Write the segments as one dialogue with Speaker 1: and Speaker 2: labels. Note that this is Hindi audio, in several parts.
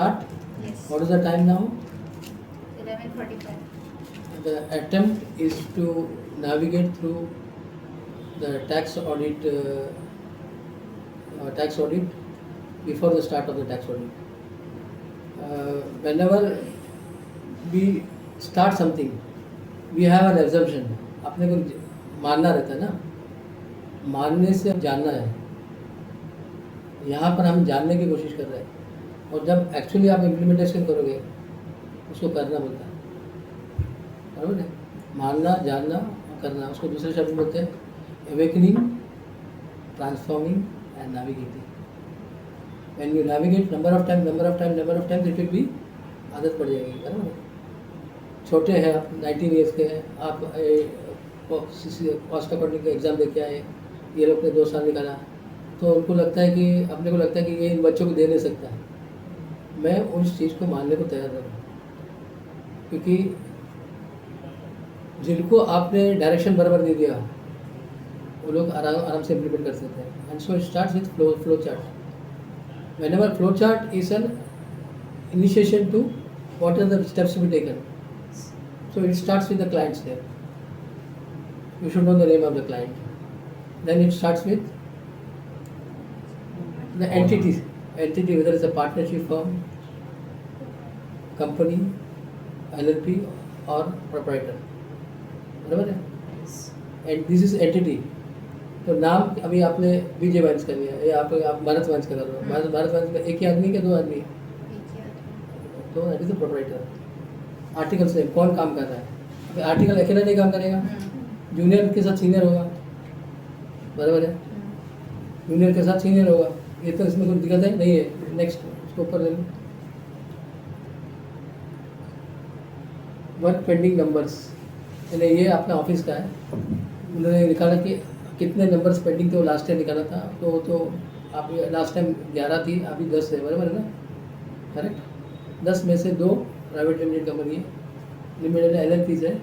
Speaker 1: Start.
Speaker 2: Yes.
Speaker 1: What is the time now?
Speaker 2: 11:45.
Speaker 1: The attempt is to navigate through the tax audit before the start of the tax audit. Whenever we start something, we have an assumption. अपने को मानना रहता है ना, मानने से जानना है. यहाँ पर हम जानने की कोशिश कर रहे हैं, और जब एक्चुअली आप इम्प्लीमेंटेशन करोगे उसको करना बोलता है, बराबर है. मानना, जानना और करना, उसको दूसरे शब्द बोलते हैं awakening, transforming and navigating. When you navigate number of times it will be आदत पड़ जाएगी, बराबर है. छोटे हैं आप, 19 ईयर्स के हैं आप, कॉस्ट अकाउंटिंग का एग्ज़ाम दे के आए, ये लोग ने 2 साल निकाला, तो उनको लगता है कि अपने को लगता है कि ये इन बच्चों को दे नहीं सकता. मैं उस चीज़ को मानने को तैयार रहूँ, क्योंकि जिनको आपने डायरेक्शन बराबर दे दिया वो लोग आराम से इम्प्लीमेंट कर सकते हैं. And so it starts with flow chart. Whenever flow chart is an initiation to what are the steps to be taken. So it starts with the clients there. You should know the name of the client. Then it starts with the entity, whether it's a partnership firm, company, LLP or proprietor. बराबर है? And this is entity. तो नाम अभी आपने विजय वाइन्स कर लिया, या आप भारत वाइन्स कर रहे हो. भारत वाइन्स में एक ही आदमी क्या 2 आदमी? तो that is the proprietor. Article से कौन काम कर रहा है? अभी आर्टिकल अकेला नहीं काम करेगा, जूनियर के साथ सीनियर होगा, बराबर है. जूनियर के साथ सीनियर होगा, ये तो इसमें कोई दिक्कत है नहीं है. नेक्स्ट उसको ऊपर ले लो. वर्क पेंडिंग नंबर्स, यानी ये अपना ऑफिस का है. उन्होंने निकाला कि कितने नंबर्स पेंडिंग थे, वो लास्ट टाइम निकाला था. तो आप लास्ट टाइम 11 थी, अभी 10 है, बराबर है ना? करेक्ट. 10 में से 2 प्राइवेट लिमिटेड कंपनी है, लिमिटेड LLPs है,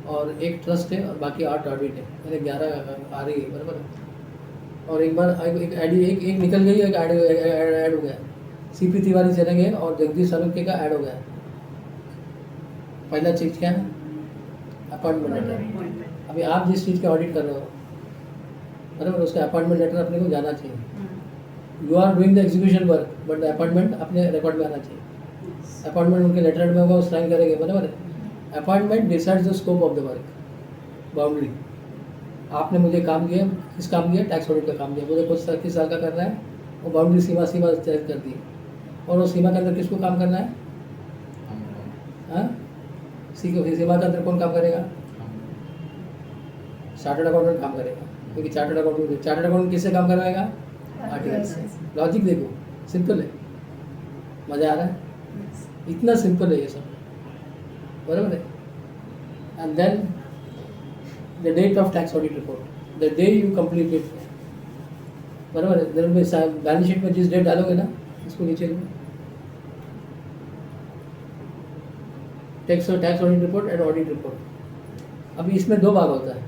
Speaker 1: और एक ट्रस्ट है, और बाकी 8 ऑडिट है, यानी 11 आ रही है, बराबर है. और एक बार एक निकल गई, एक ऐड हो गया. CP तिवारी चले गए और जगदीश सालुंके का ऐड हो गया. पहला चीज़ क्या है? Appointment letter. अभी आप जिस चीज़ का ऑडिट कर रहे हो, बराबर, उसका अपॉइंटमेंट लेटर अपने को जाना चाहिए. You are doing the execution work, but the appointment अपने रिकॉर्ड में आना चाहिए. अपॉइंटमेंट उनके लेटर में होगा, वो साइन करेंगे, बराबर है. Appointment decides the scope of the work. Boundary, आपने मुझे काम दिया, किस काम दिया? टैक्स ऑडिट का काम दिया. मुझे कुछ 30 साल का करना है, वो बाउंड्री सीमा तय कर दी, और वो सीमा के अंदर किसको काम करना है? हाँ, सीमा के अंदर कौन काम करेगा? चार्टर्ड अकाउंटेंट काम करेगा, क्योंकि चार्टर्ड अकाउंटेंट किससे काम करवाएगा? आर्टिकल से. लॉजिक देखो, सिंपल है. मज़ा आ रहा है? इतना सिंपल है ये सब, बराबर है. And then the date of tax audit report, the day you complete it, बराबर है. बैलेंस शीट में जिस डेट डालोगे ना, इसको नीचे लो, tax audit report and audit report. अभी इसमें 2 भाग होता है.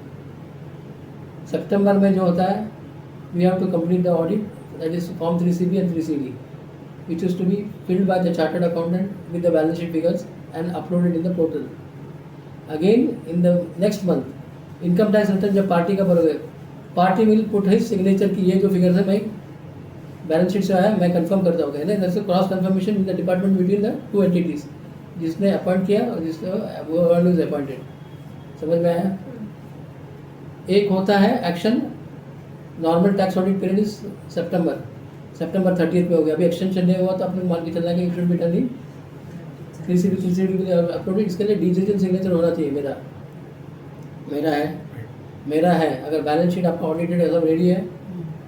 Speaker 1: सितंबर में जो होता है, we have to complete the audit, that is form 3CB and 3CD, which is to be filled by the chartered accountant with the balance sheet figures and uploaded in the portal. Again, in the next month, income tax return जब पार्टी का भरोगे, party will put his signature कि ये जो फिगर्स है मैं बैलेंस शीट से आया, मैं कंफर्म करता हूँ. ना जैसे cross confirmation in the department between the 2 entities, जिसने अपॉइंट किया और जिसने वो इज अपॉइंटेड. समझ में आया? एक होता है action, normal tax audit period is सितंबर 30 में हो गया. अभी एक्सटेंशन नहीं हुआ, तो अपने मान के चलना कि it should be done in 3CD uploaded. इसके लिए डिजिटल सिग्नेचर होना चाहिए. मेरा है. अगर बैलेंस शीट आपका ऑडिटेड है, सब रेडी है,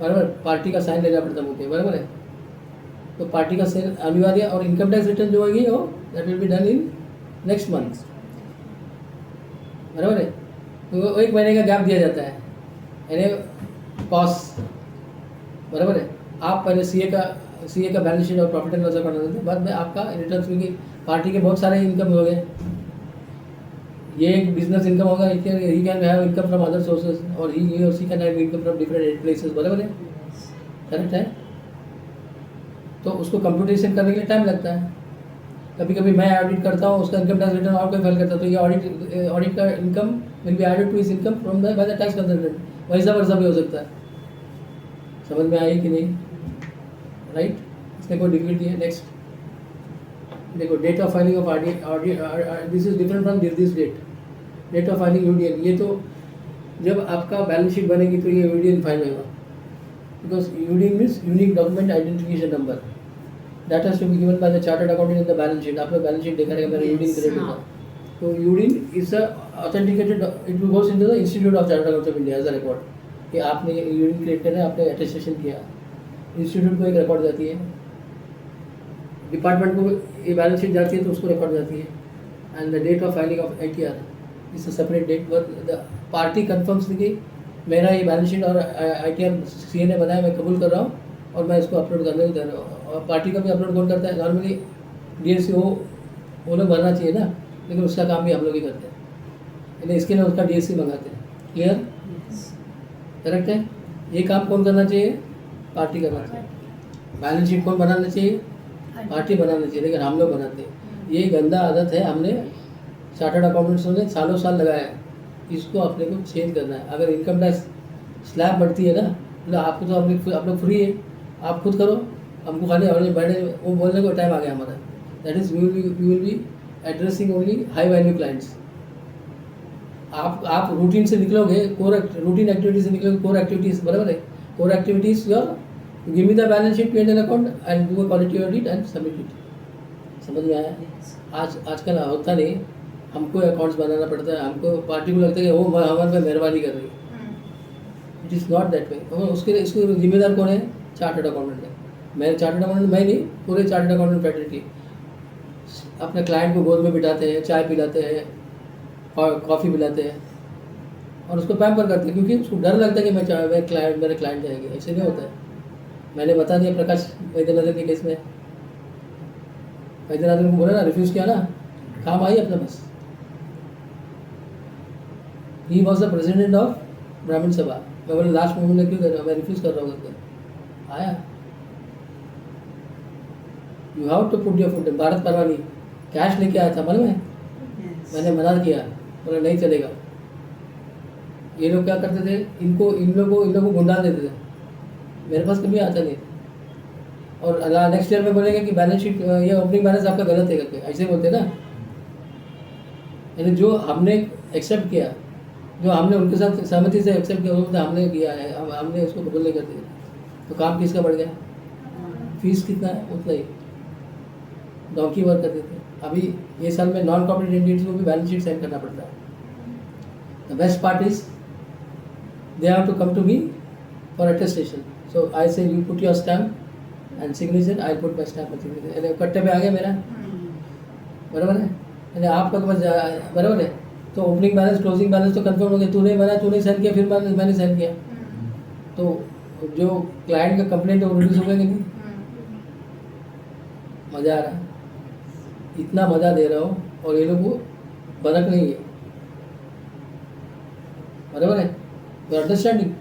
Speaker 1: बराबर, पार्टी का साइन लेना पड़ता मुझे, बराबर है. तो पार्टी का साइन अनिवार्य. और इनकम टैक्स रिटर्न जो होगी वो that will be done in next month, बराबर है. तो 1 महीने का गैप दिया जाता है, यानी पॉज, बराबर है. आप पहले सीए का बैलेंस शीट और प्रॉफिट एंड लॉस अकाउंट देते हैं, बाद में आपका रिटर्न, क्योंकि पार्टी के बहुत सारे इनकम हो गए. ये एक बिजनेस इनकम होगा, he can have income from other sources, और ही और she can have income from different places, बराबर है. करेक्ट है. तो उसको कंप्यूटेशन करने के लिए टाइम लगता है. कभी कभी मैं ऑडिट करता हूँ, उसका इनकम टैक्स रिटर्न और कोई फाइल करता है, तो ये ऑडिट का income will be added to his income from the by the tax consultant. वैसा वर्षा भी हो सकता है। समझ में आई कि नहीं? राइट, इसमें कोई डिफिकल्टी है? नेक्स्ट देखो, date of filing of audit, this is different from this date. Date of filing UDN, ये तो जब आपका बैलेंस शीट बनेगी तो ये यूडीएन फाइल होगा, because UDN means unique document identification number, that has to be given by the chartered accountant in the balance sheet. आपने बैलेंस शीट देखा रहेगा, मेरा यूडीएन क्रिएट होगा। तो UDN is a authenticated, it will goes into the institute of chartered accountants of India as a record कि आपने यूडीएन क्रिएट करना है, आपने अटेस्टेशन किया, इंस्टीट्यूट को एक रिकॉर्ड जाती है, डिपार्टमेंट को ये बैलेंस शीट जाती है तो उसको रिकॉर्ड जाती है। And the date of filing of ITR is a separate date, but the party confirms कि मेरा ये बैलेंस शीट और ITR CA ने बनाया, मैं कबूल कर रहा हूँ और मैं इसको अपलोड करने को दे रहा हूँ। और पार्टी का भी अपलोड कौन करता है? नॉर्मली DSC वो लोग भरना चाहिए ना, लेकिन उसका काम भी हम लोग ही करते हैं, यानी इसके लिए उसका DSC मंगाते हैं। क्लियर? करेक्ट है? ये काम कौन करना चाहिए? पार्टी करना चाहिए। बैलेंस शीट कौन बनाना चाहिए? पार्टी बनाना चाहिए, लेकिन हम लोग बनाते हैं। ये गंदा आदत है, हमने चार्टर्ड अकाउंटेंट्स ने सालों साल लगाया है, इसको अपने को चेंज करना है। अगर इनकम टैक्स स्लैब बढ़ती है ना, तो आपको तो आप लोग फ्री है, आप खुद करो, हमको खाली बैठे वो बोलने को टाइम आ गया हमारा। That is we will be addressing only high value clients. आप रूटीन से निकलोगे, रूटीन एक्टिविटी से निकलोगे, कोर एक्टिविटीज, बराबर है? Core activities your give me the balance sheet, P&L account and do a quality audit and submit it. समझ में आया? आजकल होता नहीं, हमको अकाउंट्स बनाना पड़ता है, हमको पार्टी को लगता है कि वो हमारे पे मेहरबानी कर रही है। It is not that way. और उसके लिए इसको जिम्मेदार कौन है? चार्टर्ड अकाउंटेंट है। मैं चार्टर्ड अकाउंटेंट मैं नहीं, पूरे चार्टर्ड अकाउंटेंट फैकल्टी अपने क्लाइंट को गोद में बिठाते हैं, चाय पिलाते हैं, कॉफ़ी पिलाते हैं और उसको पैम्पर करते हैं, क्योंकि उसको डर लगता है कि मेरे क्लाइंट जाएंगे। ऐसे नहीं होता है। मैंने बता दिया प्रकाश वैद्यनाथन के केस में, वैद्यनाथन को बोला ना, रिफ्यूज़ किया ना, काम आई अपने बस। He was the president of ब्राह्मण सभा। मैं बोले लास्ट मोमेंट में क्यों कर रहा हूँ, मैं रिफ्यूज़ कर रहा हूँ करके आया। You have to put your foot. Bharat Parwani cash लेके आया था, मालूम है? मैंने मना किया, बोला नहीं चलेगा। ये लोग क्या करते थे, इन लोगों को गुंडा देते थे, मेरे पास कभी आता नहीं। और नेक्स्ट ईयर में बोलेंगे कि बैलेंस शीट ये ओपनिंग बैलेंस आपका गलत है करके, ऐसे बोलते ना। यानी जो हमने एक्सेप्ट किया, जो हमने उनके साथ सहमति से एक्सेप्ट किया, वो हमने किया है, हमने उसको कबूल नहीं कर दिया, तो काम किसका बढ़ गया? फीस कितना है? उतना ही डॉक्यूमेंट वर्क करते थे। अभी ये साल में नॉन कॉर्पोरेट एंटिटीज को भी बैलेंस शीट साइन करना पड़ता है। The best part is they have to come to me for attestation. So I say you put your stamp and signature, I put my stamp and signature. कट्टे पे आ गया मेरा, बराबर है? यानी आपका तो बस बराबर है। तो ओपनिंग बैलेंस क्लोजिंग बैलेंस तो कंफर्म हो गया, तूने साइन किया, फिर मैंने साइन किया, तो जो क्लाइंट का कंप्लेंट है वो रिड्यूस हो गया कि नहीं? मज़ा आ रहा है, इतना मज़ा दे रहा हूँ और ये लोग को बनक नहीं है, बराबर है? तो अंडरस्टैंडिंग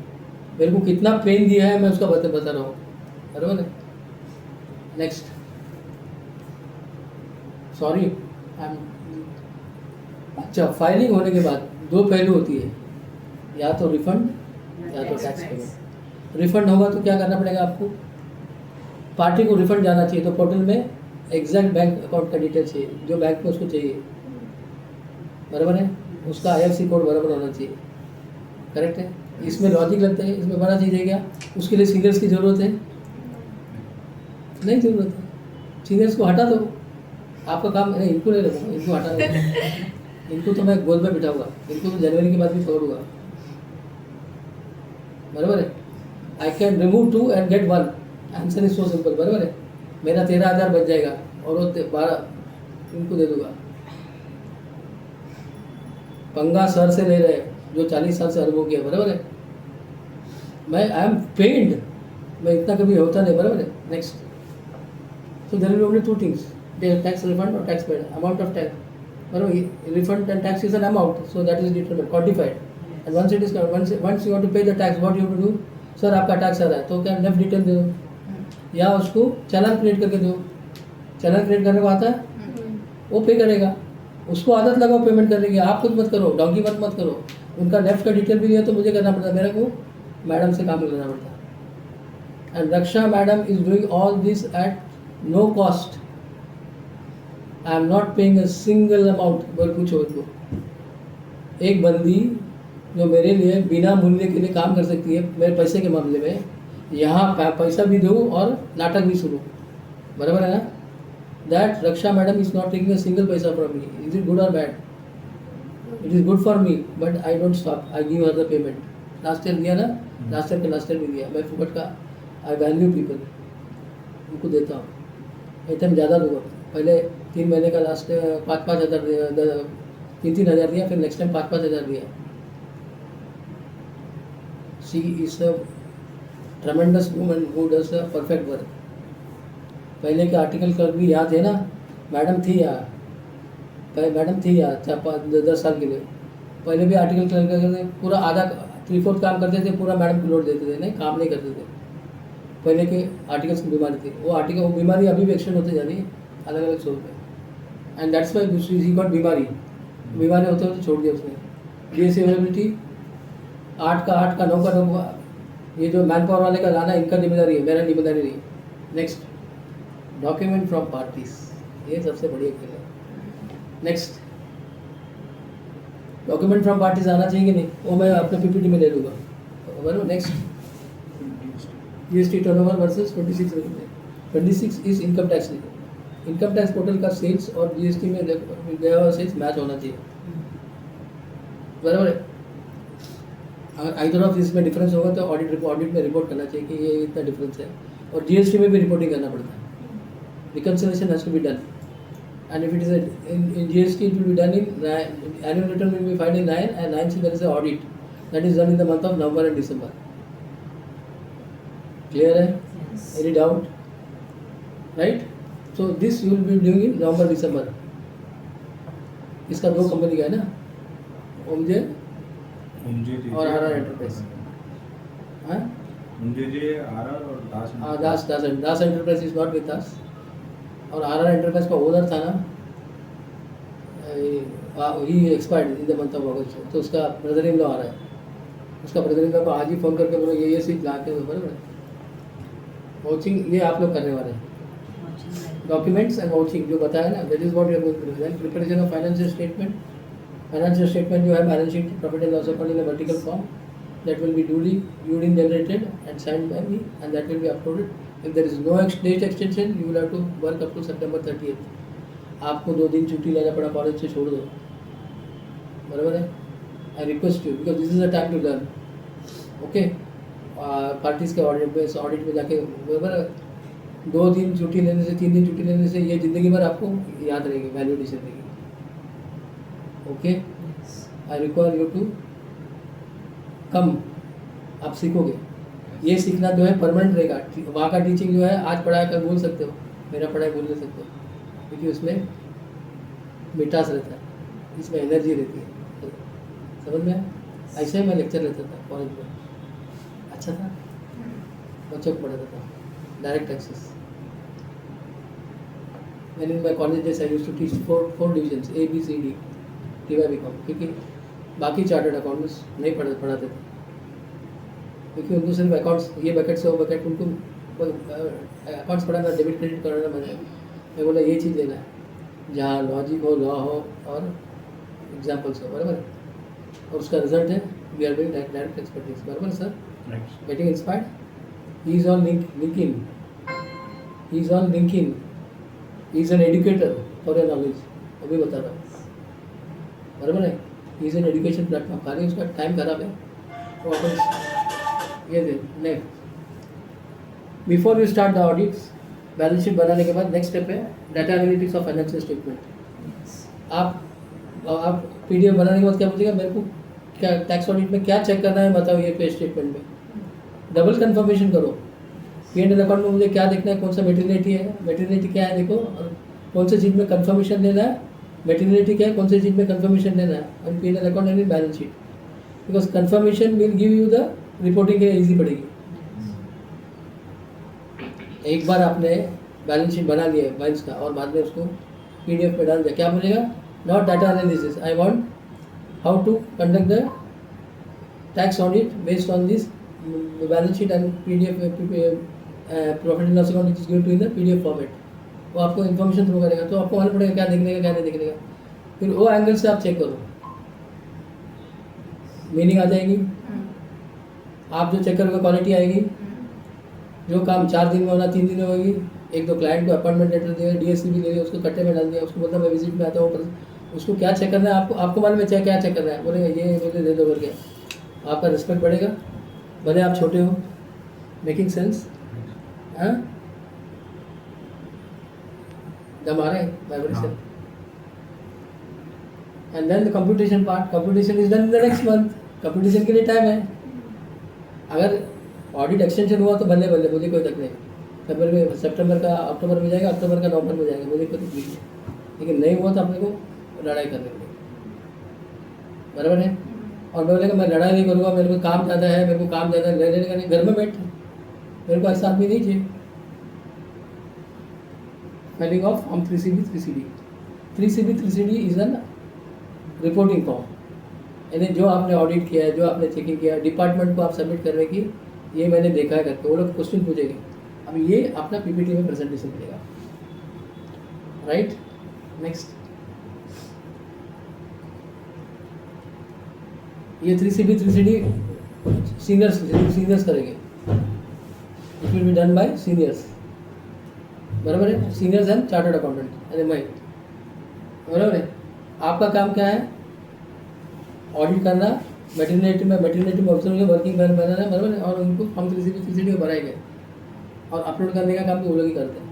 Speaker 1: मेरे को कितना पेन दिया है मैं उसका बता रहा हूँ, बराबर है? नेक्स्ट, सॉरी अच्छा, फाइलिंग होने के बाद दो पहलू होती है, या तो रिफंड या तो टैक्स पेमेंट। रिफंड होगा तो क्या करना पड़ेगा आपको? पार्टी को रिफंड जाना चाहिए, तो पोर्टल में एग्जैक्ट बैंक अकाउंट का डिटेल चाहिए, जो बैंक में उसको चाहिए, बराबर है? उसका IFSC कोड बराबर होना चाहिए, करेक्ट है? इसमें लॉजिक लगता है, इसमें बड़ा चीज़ है क्या? उसके लिए सीनियर्स की ज़रूरत है? नहीं ज़रूरत है। सीनियर्स को हटा दो, आपका काम नहीं, इनको ले लूँगा, इनको हटा दो। इनको तो मैं गोद में बिठाऊंगा, इनको तो जनवरी के बाद भी छोड़ूंगा, बराबर है? I can remove 2 and get 1। Answer is so simple, बराबर है? मेरा 13,000 बच जाएगा और वो 12 इनको दे दूंगा। पंगा सर से ले रहे जो 40 साल से अनुभव किया, बराबर है? मैं आई एम पेड, मैं इतना कभी होता नहीं, बराबर है? Next, so there will be only two things, the tax refund or tax paid, amount of tax, बराबर? Refund and tax is an amount, so that is determined, quantified, and once it is once you want to pay the tax, what you have to do? Sir आपका टैक्स आ रहा है, तो क्या नेफ्ट डिटेल दे दो या उसको चालान क्रिएट करके दो। चालान क्रिएट करने को आता है? वो पे करेगा, उसको आदत लगाओ पेमेंट करने की, आप खुद मत करो, डॉन्की मत करो। उनका नेफ्ट का डिटेल भी लिया तो मुझे करना पड़ता, मेरे को मैडम से काम लेना पड़ता। And Raksha madam is doing all this at no cost. I am not paying a single amount. बोल पूछो उनको, एक बंदी जो मेरे लिए बिना मूल्य के लिए काम कर सकती है मेरे पैसे के मामले में, यहाँ पैसा भी दूँ और नाटक भी शुरू, बराबर है ना? That Raksha madam is not taking a single पैसा from me. Is it good और bad? It is good for me, but I don't stop, I give her the payment. Last year दिया ना, लास्ट ईयर भी दिया। मैं फुकट का, आई वैल्यू पीपल, उनको देता हूँ। एक टाइम ज़्यादा दूँगा, पहले 3 महीने का लास्ट 5-5 हज़ार दिया, 3-3 हज़ार दिया, फिर नेक्स्ट टाइम 5-5 हज़ार दिया। She is a tremendous woman who does a perfect work. पहले के आर्टिकल क्लर्क भी याद है ना, मैडम थी यहाँ, मैडम थी यहाँ 4-5-10 साल के लिए। पहले भी आर्टिकल क्लर्क करते पूरा आधा 3/4 काम करते थे, पूरा मैडम को लोड देते थे, नहीं काम नहीं करते थे। पहले के आर्टिकल्स की बीमारी थी, वो बीमारी अभी भी एक्सटेंड होते जा रही है अलग अलग शोर पे। And that's why he got बीमारी होते होते छोड़ दिया उसने। DSC अवेलेबिलिटी 8 का 9 का 9, ये जो मैन पावर वाले का लाना इनका जिम्मेदारी है, मेरा जिम्मेदारी नहीं। नेक्स्ट, डॉक्यूमेंट फ्रॉम पार्टीज, ये सबसे बढ़िया खेल है। नेक्स्ट, डॉक्यूमेंट फ्रॉम पार्टीज आना चाहिए कि नहीं, वो मैं अपने PPT में ले लूँगा, बराबर। Next, GST turnover versus 26 is income tax. Income tax portal का सेल्स और GST में गया हुआ सेल्स मैच होना चाहिए, बराबर है। अगर आइदर ऑफ इसमें डिफरेंस होगा तो ऑडिट में रिपोर्ट करना चाहिए कि ये इतना डिफरेंस है, और GST में भी रिपोर्टिंग करना पड़ता है। Reconciliation has to be done, and if it is in GST it will be done in annual return will be filed in 9, and 9 there is a audit that is done in the month of November and December. Clear hai?
Speaker 2: Yes.
Speaker 1: Any doubt? Right? So this you will be doing in November December. इसका 2 कंपनी का है ना, ओमजे और RR एंटरप्राइज। हाँ,
Speaker 3: ओमजे RR और
Speaker 1: Das enterprise is not with us, और RR एंटरप्राइज का ओनर था ना, he expired in the month of August, तो उसका ब्रदर इन लॉ आ रहा है। उसका ब्रदर इन लॉ को आज ही फ़ोन करके बोलो ये सीट ला के, बराबर। वाचिंग ये आप लोग करने वाले हैं, डॉक्यूमेंट्स एंड वाचिंग जो बताया ना, that is what you are going to do. Preparation of financial statement जो है, balance sheet, profit and loss account in a vertical form, that will be duly generated and signed by me, and that will be uploaded. If there is no date extension, you will have to work up to September 30th. आपको 2 दिन छुट्टी लेना पड़ा कॉलेज से, छोड़ दो, बराबर है। I request you, because this is a time to learn, okay. Parties के ऑडिट में जाके, बराबर, 2 दिन छुट्टी लेने से, 3 दिन छुट्टी लेने से ये ज़िंदगी भर आपको याद रहेगी, वैल्यू एडिशन रहेगी, okay. I require you to come, आप सीखोगे। ये सीखना जो है परमानेंट रहेगा। वहाँ का टीचिंग जो है, आज पढ़ाया कर बोल सकते हो, मेरा पढ़ाई बोल नहीं सकते हो, क्योंकि उसमें मिठास रहता है, इसमें एनर्जी रहती है, समझ में? ऐसे ही मैं लेक्चर लेता था कॉलेज में, अच्छा था, बच्चों को पढ़ाता था, डायरेक्ट एक्सेस। मैंने in my college days I used to teach 4 divisions, ABCD, TY/BCom, क्योंकि बाकी चार्टर्ड अकाउंटेंट्स नहीं पढ़ाते थे, क्योंकि उनको सिर्फ अकाउंट्स, ये बकेट से वो बकेट, उनको अकाउंट्स पढ़ाना, डेबिट क्रेडिट कराना। मैं बोला ये चीज़ लेना है जहाँ लॉजिक हो, लॉ हो और एग्जाम्पल्स हो, बराबर। और उसका रिजल्ट है we are doing direct expertise, बराबर sir. Getting inspired, he is on LinkedIn, he is an educator for your knowledge, अभी बता रहा हूँ, बराबर है। He is an education platform, खाली उसका टाइम खराब है, तो अपन ये दे। Next, before you start the audits, balance sheet बनाने के बाद नेक्स्ट स्टेप है data analytics of financial statement. आप PDF बनाने के बाद क्या बोलिएगा, मेरे को क्या टैक्स ऑडिट में क्या चेक करना है बताओ, ये पे स्टेटमेंट में डबल कंफर्मेशन करो। P&L अकाउंट में मुझे क्या देखना है, कौन सा मेटीरियलिटी है, मेटीरियलिटी क्या है देखो, और कौन से चीज़ में कंफर्मेशन लेना है, मेटीरियलिटी क्या है, कौन से चीज़ में कंफर्मेशन लेना है, और P&L account and balance sheet, because confirmation will give you the reporting के ईजी पड़ेगी। एक बार आपने बैलेंस शीट बना लिया है बाइंस का, और बाद में उसको PDF में डाल दिया, क्या बोलेगा? Not data analysis, I want how to conduct the tax audit based on this balance sheet and PDF profit and loss account is given to in the PDF format. वो आपको इन्फॉर्मेशन थ्रू करेगा, तो आपको मालूम पड़ेगा क्या देखने का क्या नहीं देखने का। फिर वो एंगल से आप चेक करो, मीनिंग आ जाएगी। आप जो चेक करोगे क्वालिटी आएगी। जो काम 4 दिन में होना 3 दिन में होगी। एक तो क्लाइंट को अपॉइंटमेंट लेटर दिया, DSC भी ले लिया, उसको कट्टे में डाल दिया, उसको बोलता मैं विजिट में आता हूँ, उसको क्या चेक करना है आपको मालूम है क्या चेक करना है, बोलेगा ये मुझे दे दो करके, आपका रिस्पेक्ट बढ़ेगा, भले आप छोटे हो। Making sense? हाँ, दम आ रहे हैं, vibration. And then the computation part, computation is done in the next month. Computation के लिए टाइम है। अगर ऑडिट एक्सटेंशन हुआ तो बल्ले बल्ले, मुझे कोई तक नहीं। फरवरी में, सितंबर का अक्टूबर में जाएगा, अक्टूबर का नवंबर में जाएगा, मुझे कोई तकलीफ नहीं। लेकिन नहीं हुआ तो अपने को लड़ाई करनी पड़ेगी, बराबर है। और बोलेगा मैं लड़ाई नहीं करूँगा, मेरे को काम ज़्यादा है, मेरे को काम ज़्यादा है, लेने का नहीं, घर में बैठ, मेरे को ऐसा आदमी नहीं चाहिए। Filing of form 3CB 3CD। 3CB 3CD is an reporting form, यानी जो आपने ऑडिट किया है, जो आपने चेकिंग किया है, डिपार्टमेंट को आप सबमिट करने की, ये मैंने देखा है करके, वो लोग क्वेश्चन पूछेंगे। अब ये अपना PPT में प्रेजेंटेशन मिलेगा, राइट। नेक्स्ट, ये 3CB 3CD सीनियर्स करेंगे। It will B done bye seniors, बराबर है। सीनियर्स एंड चार्टर्ड अकाउंटेंट, अरे मैं, बराबर है। आपका काम क्या है? ऑडिट करना, मैटरनिटी में ऑब्जर्व वर्किंग प्लान बनाना, बराबर है। और उनको फॉर्म 3CB 3CD को बनाएंगे और अपलोड करने का काम भी वो लोग ही करते हैं।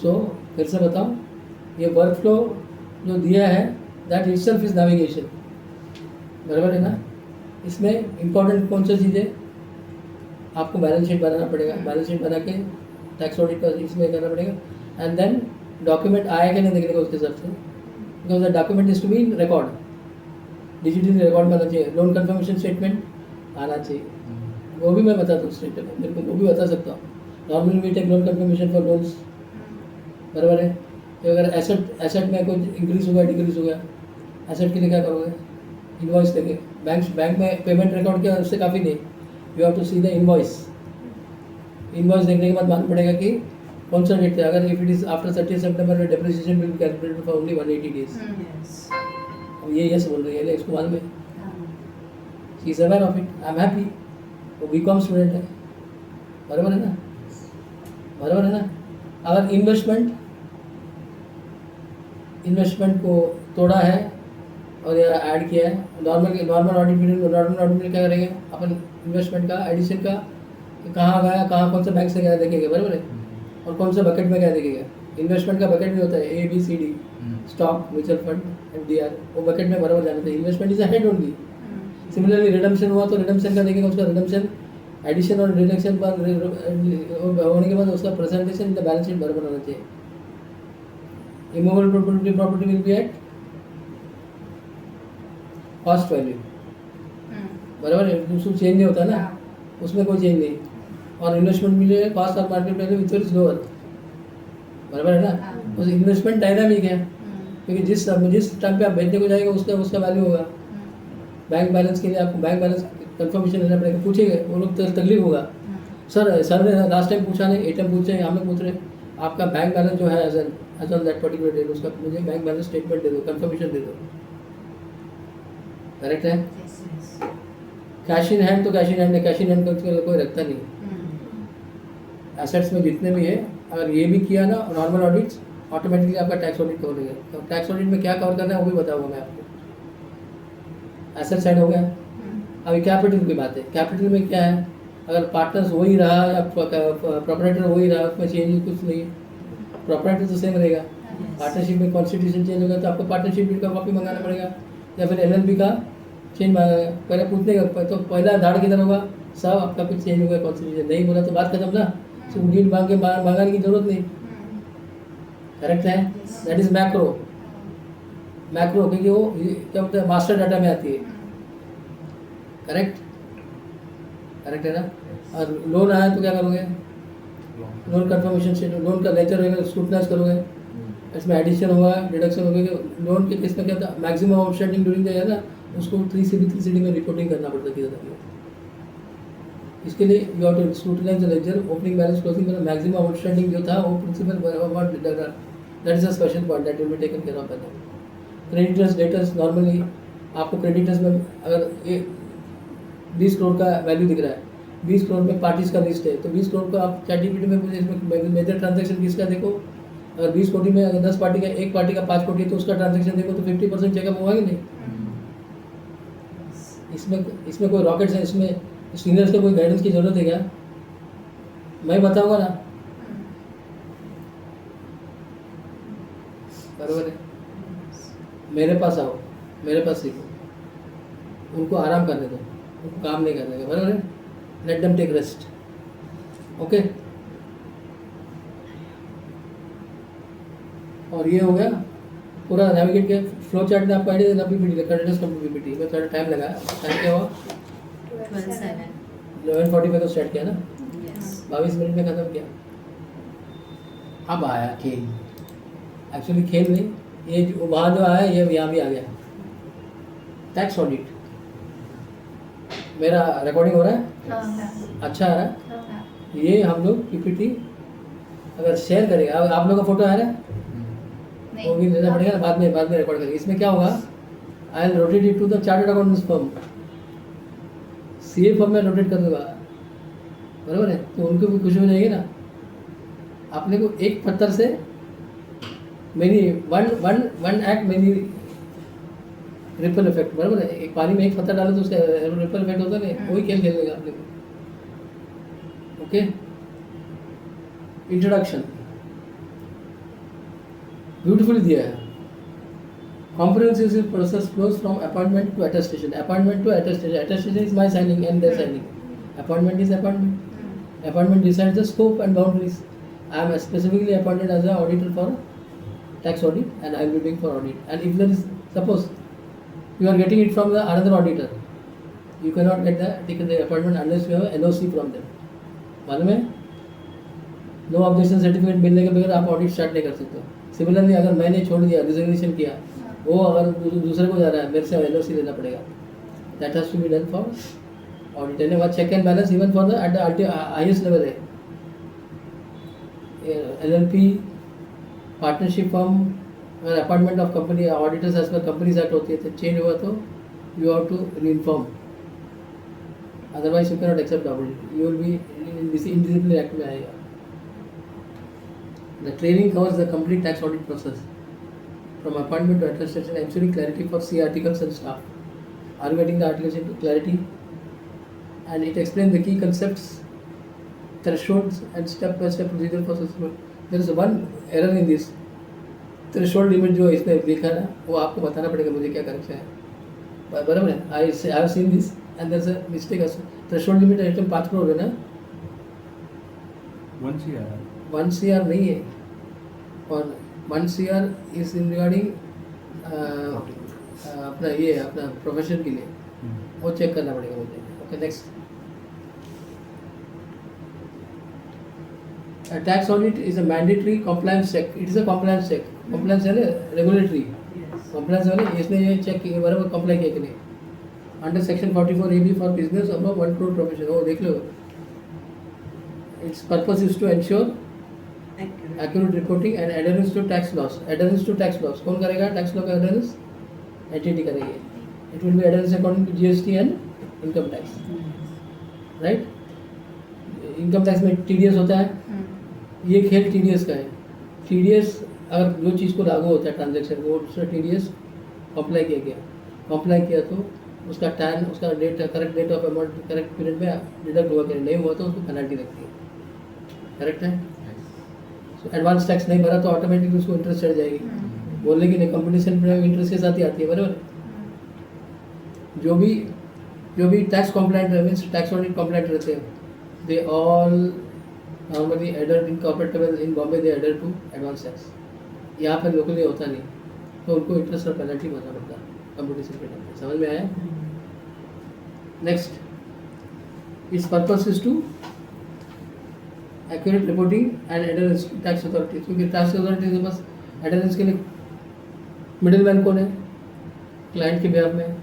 Speaker 1: सो फिर से बताऊँ, ये वर्क फ्लो जो दिया है, दैट इटसेल्फ इज नेविगेशन, बराबर है ना। इसमें इंपॉर्टेंट कौन सा चीज़ है? आपको बैलेंस शीट बनाना पड़ेगा, बैलेंस शीट बना के टैक्स ऑडिट का इसमें करना पड़ेगा। एंड देन डॉक्यूमेंट आया कि नहीं देखने का उसके हिसाब से, because the document is to be in record, digitally record में आना चाहिए। लोन कन्फर्मेशन स्टेटमेंट आना चाहिए, वो भी मैं बताता हूँ स्टेटमेंट, मेरे को वो भी बता सकता हूँ। Normally we take loan confirmation for loans, बराबर है। तो अगर एसेट में कोई इंक्रीज हुआ डिक्रीज हुआ, एसेट के लिए क्या करोगे? इन्वॉइस देंगे। बैंक में पेमेंट रिकॉर्ड किया, उससे काफ़ी नहीं, you have to see the invoice. Invoice देखने के बाद मालूम पड़ेगा कि कौन सा डेट है। अगर इफ इट इज आफ्टर 30 सितंबर में depreciation will calculated for only 180 days. अब ये यस बोल रही है, इसको मालूम है, she is aware of it, I am happy. वो BCom स्टूडेंट है, बराबर है ना, बराबर है ना। अगर इन्वेस्टमेंट को तोड़ा है और या ऐड किया है, नॉर्मल ऑडिट में क्या करेंगे? अपन इन्वेस्टमेंट का एडिशन का कहाँ गया, कहाँ कौन सा बैंक से गया देखेंगे, बराबर है। और कौन सा बकेट में गया देखेंगे। इन्वेस्टमेंट का बकेट भी होता है ABCD, stock, mutual fund and DR, वो बकेट में बराबर जाना चाहिए। Investment is a head only. Similarly redemption हुआ तो रिडम्पशन का देखेंगे, उसका रिडम्पशन एडिशन और रिडक्शन पर होने के बाद उसका presentation in the balance sheet बराबर होना चाहिए। Immovable property will be at cost value, बराबर है, उसमें चेंज नहीं होता ना, उसमें कोई चेंज नहीं। और इन्वेस्टमेंट मिले कॉस्ट और market value which is lower, बराबर है ना। उस इन्वेस्टमेंट डायनामिक है, क्योंकि जिस टाइम पे आप बेचने को जाएगा उसका वैल्यू होगा। बैंक बैलेंस के लिए आपको बैंक बैलेंस कंफर्मेशन लेना पड़ेगा, पूछेंगे वो लोग, तकलीफ होगा। सर ने लास्ट टाइम पूछा नहीं, ATM पूछे, हमें पूछ रहे आपका बैंक बैलेंस जो है as on that particular date, उसका मुझे बैंक बैलेंस स्टेटमेंट दे दो, कंफर्मेशन दे दो, करेक्ट है। कैश इन हैंड तो कैश इन हैंड है, कैश इन हैंड कोई रखता नहीं। एसेट्स में जितने भी है, अगर ये भी किया ना नॉर्मल ऑडिट्स, ऑटोमेटिकली आपका टैक्स ऑडिट कवर हो गया। तो टैक्स ऑडिट में क्या कवर करना है वो भी बताऊंगा मैं आपको। एसेट साइड हो गया। अभी कैपिटल की बात है। कैपिटल में क्या है? अगर पार्टनर्स वही रहा या प्रोपराइटर वही रहा, उसमें चेंज कुछ नहीं, प्रोपराइटर तो सेम रहेगा। पार्टनरशिप में कॉन्स्टिट्यूशन चेंज होगा तो आपको पार्टनरशिप बिल का कॉपी मंगाना पड़ेगा, या फिर LLP का चेंज पहले पूछने का, तो पहला धाड़ किधर होगा? सब आपका कुछ चेंज होगा, कॉन्स्टिट्यूशन नहीं बोला तो बात खत्म ना, तो डील मंगाने की जरूरत नहीं, करेक्ट है। दैट इज मैक्रो, क्योंकि वो क्या बोलते हैं मास्टर डाटा में आती है, करेक्ट है ना। और लोन आया तो क्या करोगे? लोन कंफर्मेशन से लोन का नेचर रहेगा, स्क्रूटनाइज करोगे, इसमें एडिशन हुआ, डिडक्शन हो गया। लोन के केस में क्या था, maximum outstanding during the year ना, उसको 3CB में रिपोर्टिंग करना पड़ता है कितना था। इसके लिए you have to scrutinise the ledger, opening balance, closing balance, maximum outstanding जो था वो principal that is a special point that will be taken care of by them. Creditors debtors, normally आपको क्रेडिटर्स में अगर 20 करोड़ का वैल्यू दिख रहा है, 20 करोड़ में पार्टीज का लिस्ट है, तो 20 करोड़ का आप ChatGPT में मुझे इसमें मेजर ट्रांजेक्शन किसका देखो, अगर 20 कोटी में अगर 10 पार्टी का, एक पार्टी का 5 कोटी, तो उसका ट्रांजेक्शन देखो तो 50% चेकअप हुआ कि नहीं। इसमें कोई रॉकेट्स है, इसमें सीनियर्स को कोई गाइडेंस की जरूरत है क्या? मैं बताऊंगा ना, बराबर है। मेरे पास आओ, मेरे पास सीखो, उनको आराम करने दो, उनको काम नहीं करने का, बराबर है। Let them take rest, okay. और ये हो गया पूरा नेविगेट के फ्लो चार्ट में आपको आइडिया देना। PPT कंटिन्यूस कम PPT में थोड़ा टाइम लगा। टाइम क्या हुआ? 11:45 को स्टार्ट किया ना, 22 मिनट में खत्म किया। अब आया खेल, एक्चुअली खेल नहीं, ये वहाँ जो आया ये यहाँ भी आ गया। टैक्स ऑडिट, मेरा रिकॉर्डिंग हो रहा है, अच्छा आ रहा है। ये हम लोग PPT अगर शेयर करेंगे, आप लोगों का फोटो आ रहा है, वो भी लेना पड़ेगा ना, बाद में रिकॉर्ड करेंगे। इसमें क्या होगा, I will rotate it to the chartered accountants firm, CA firm में रोटेट कर दूंगा, बराबर है। तो उनको भी खुशी हो जाएगी ना। आपने को एक पत्थर से many one act many ripple effect, बराबर है। एक पानी में एक पत्थर डाले तो उसका रिपल इफेक्ट होता है, वही खेल खेलेगा आपने को, ओके। इंट्रोडक्शन ब्यूटीफुली दिया है। Comprehensive process flows from appointment to attestation. Appointment to attestation. Attestation is my signing and their signing. Appointment is appointment. Appointment decides the scope and boundaries. I am specifically appointed as an auditor for tax audit, and I will be doing for audit. And if there is, suppose you are getting it from the another auditor, you cannot get the appointment unless you have NOC from them. मालूम है? नो ऑब्जेक्शन सर्टिफिकेट मिलने के बगैर आप ऑडिट स्टार्ट नहीं कर सकते। सिमिलरली अगर मैंने छोड़ दिया, रिजिग्नेशन किया, वो अगर दूसरे को जा रहा है, मेरे से NOC लेना पड़ेगा। That has to be done for audit. And what check and balance even for the at the highest level है। LLP, पार्टनरशिप फर्म, अगर appointment of company auditors as per companies act होती है, तो चेंज हुआ तो you have to inform, otherwise you can not accept audit, you will be indisciplinary act में आएगा। The training covers the complete tax audit process from appointment to attestation, ensuring clarity for C articles and staff. Are you getting the articles into clarity? And it explains the key concepts, thresholds, and step-by-step procedure for successful. There is one error in this. Threshold limit जो इसमें लिखा है ना, वो आपको बताना पड़ेगा मुझे क्या करेक्शन है, बराबर है। I have seen this and there is a mistake also. Threshold limit item 5 crore है ना,
Speaker 3: 1 CR
Speaker 1: 1 CR नहीं है, और 1 CR इज इन रिगार्डिंग अपना ये अपना प्रोफेशन के लिए, वो चेक करना पड़ेगा मुझे, okay. Next, tax audit is a mandatory compliance check. It is a compliance check. Compliance है ना, रेगुलेटरी कॉम्प्लायंस है ना, इसने ये चेक बराबर कंप्लाई किया कि नहीं। Under section 44AB for business above 1 crore profession, वो देख लो। Its purpose is to ensure accurate reporting and adherence to tax laws. Adherence to tax laws कौन करेगा? टैक्स लॉ का adherence एंटिटी करेगी। It will be adherence according to GST and income tax, right? Income tax में TDS होता है, ये खेल TDS का है। TDS अगर जो चीज़ को लागू होता है ट्रांजेक्शन, वो उसका TDS अप्लाई किया गया, अप्लाई किया तो उसका टाइम, उसका date, correct date of amount correct period में डिडक्ट हुआ, नहीं हुआ तो उसको पेनल्टी लगती है, करेक्ट है। एडवांस टैक्स नहीं भरा तो ऑटोमेटिकली उसको इंटरेस्ट चढ़ जाएगी। बोलने की नहीं, कंपटीशन में इंटरेस्ट के साथ ही आती है, बराबर। जो भी tax compliant means tax audit compliant रहते हैं, they all normally adhere in corporate in Bombay, they adhere to advance tax. यहाँ पर लोकली होता नहीं, तो उनको इंटरेस्ट और पेनल्टी भरना पड़ता है कंपटीशन के टाइम। समझ में आया? Next, its purpose is to accurate reporting and address tax authorities, क्योंकि टैक्स अथॉरिटीज के पास अटेंडेंस के लिए मिडिल मैन कौन है? क्लाइंट के बिहाफ में,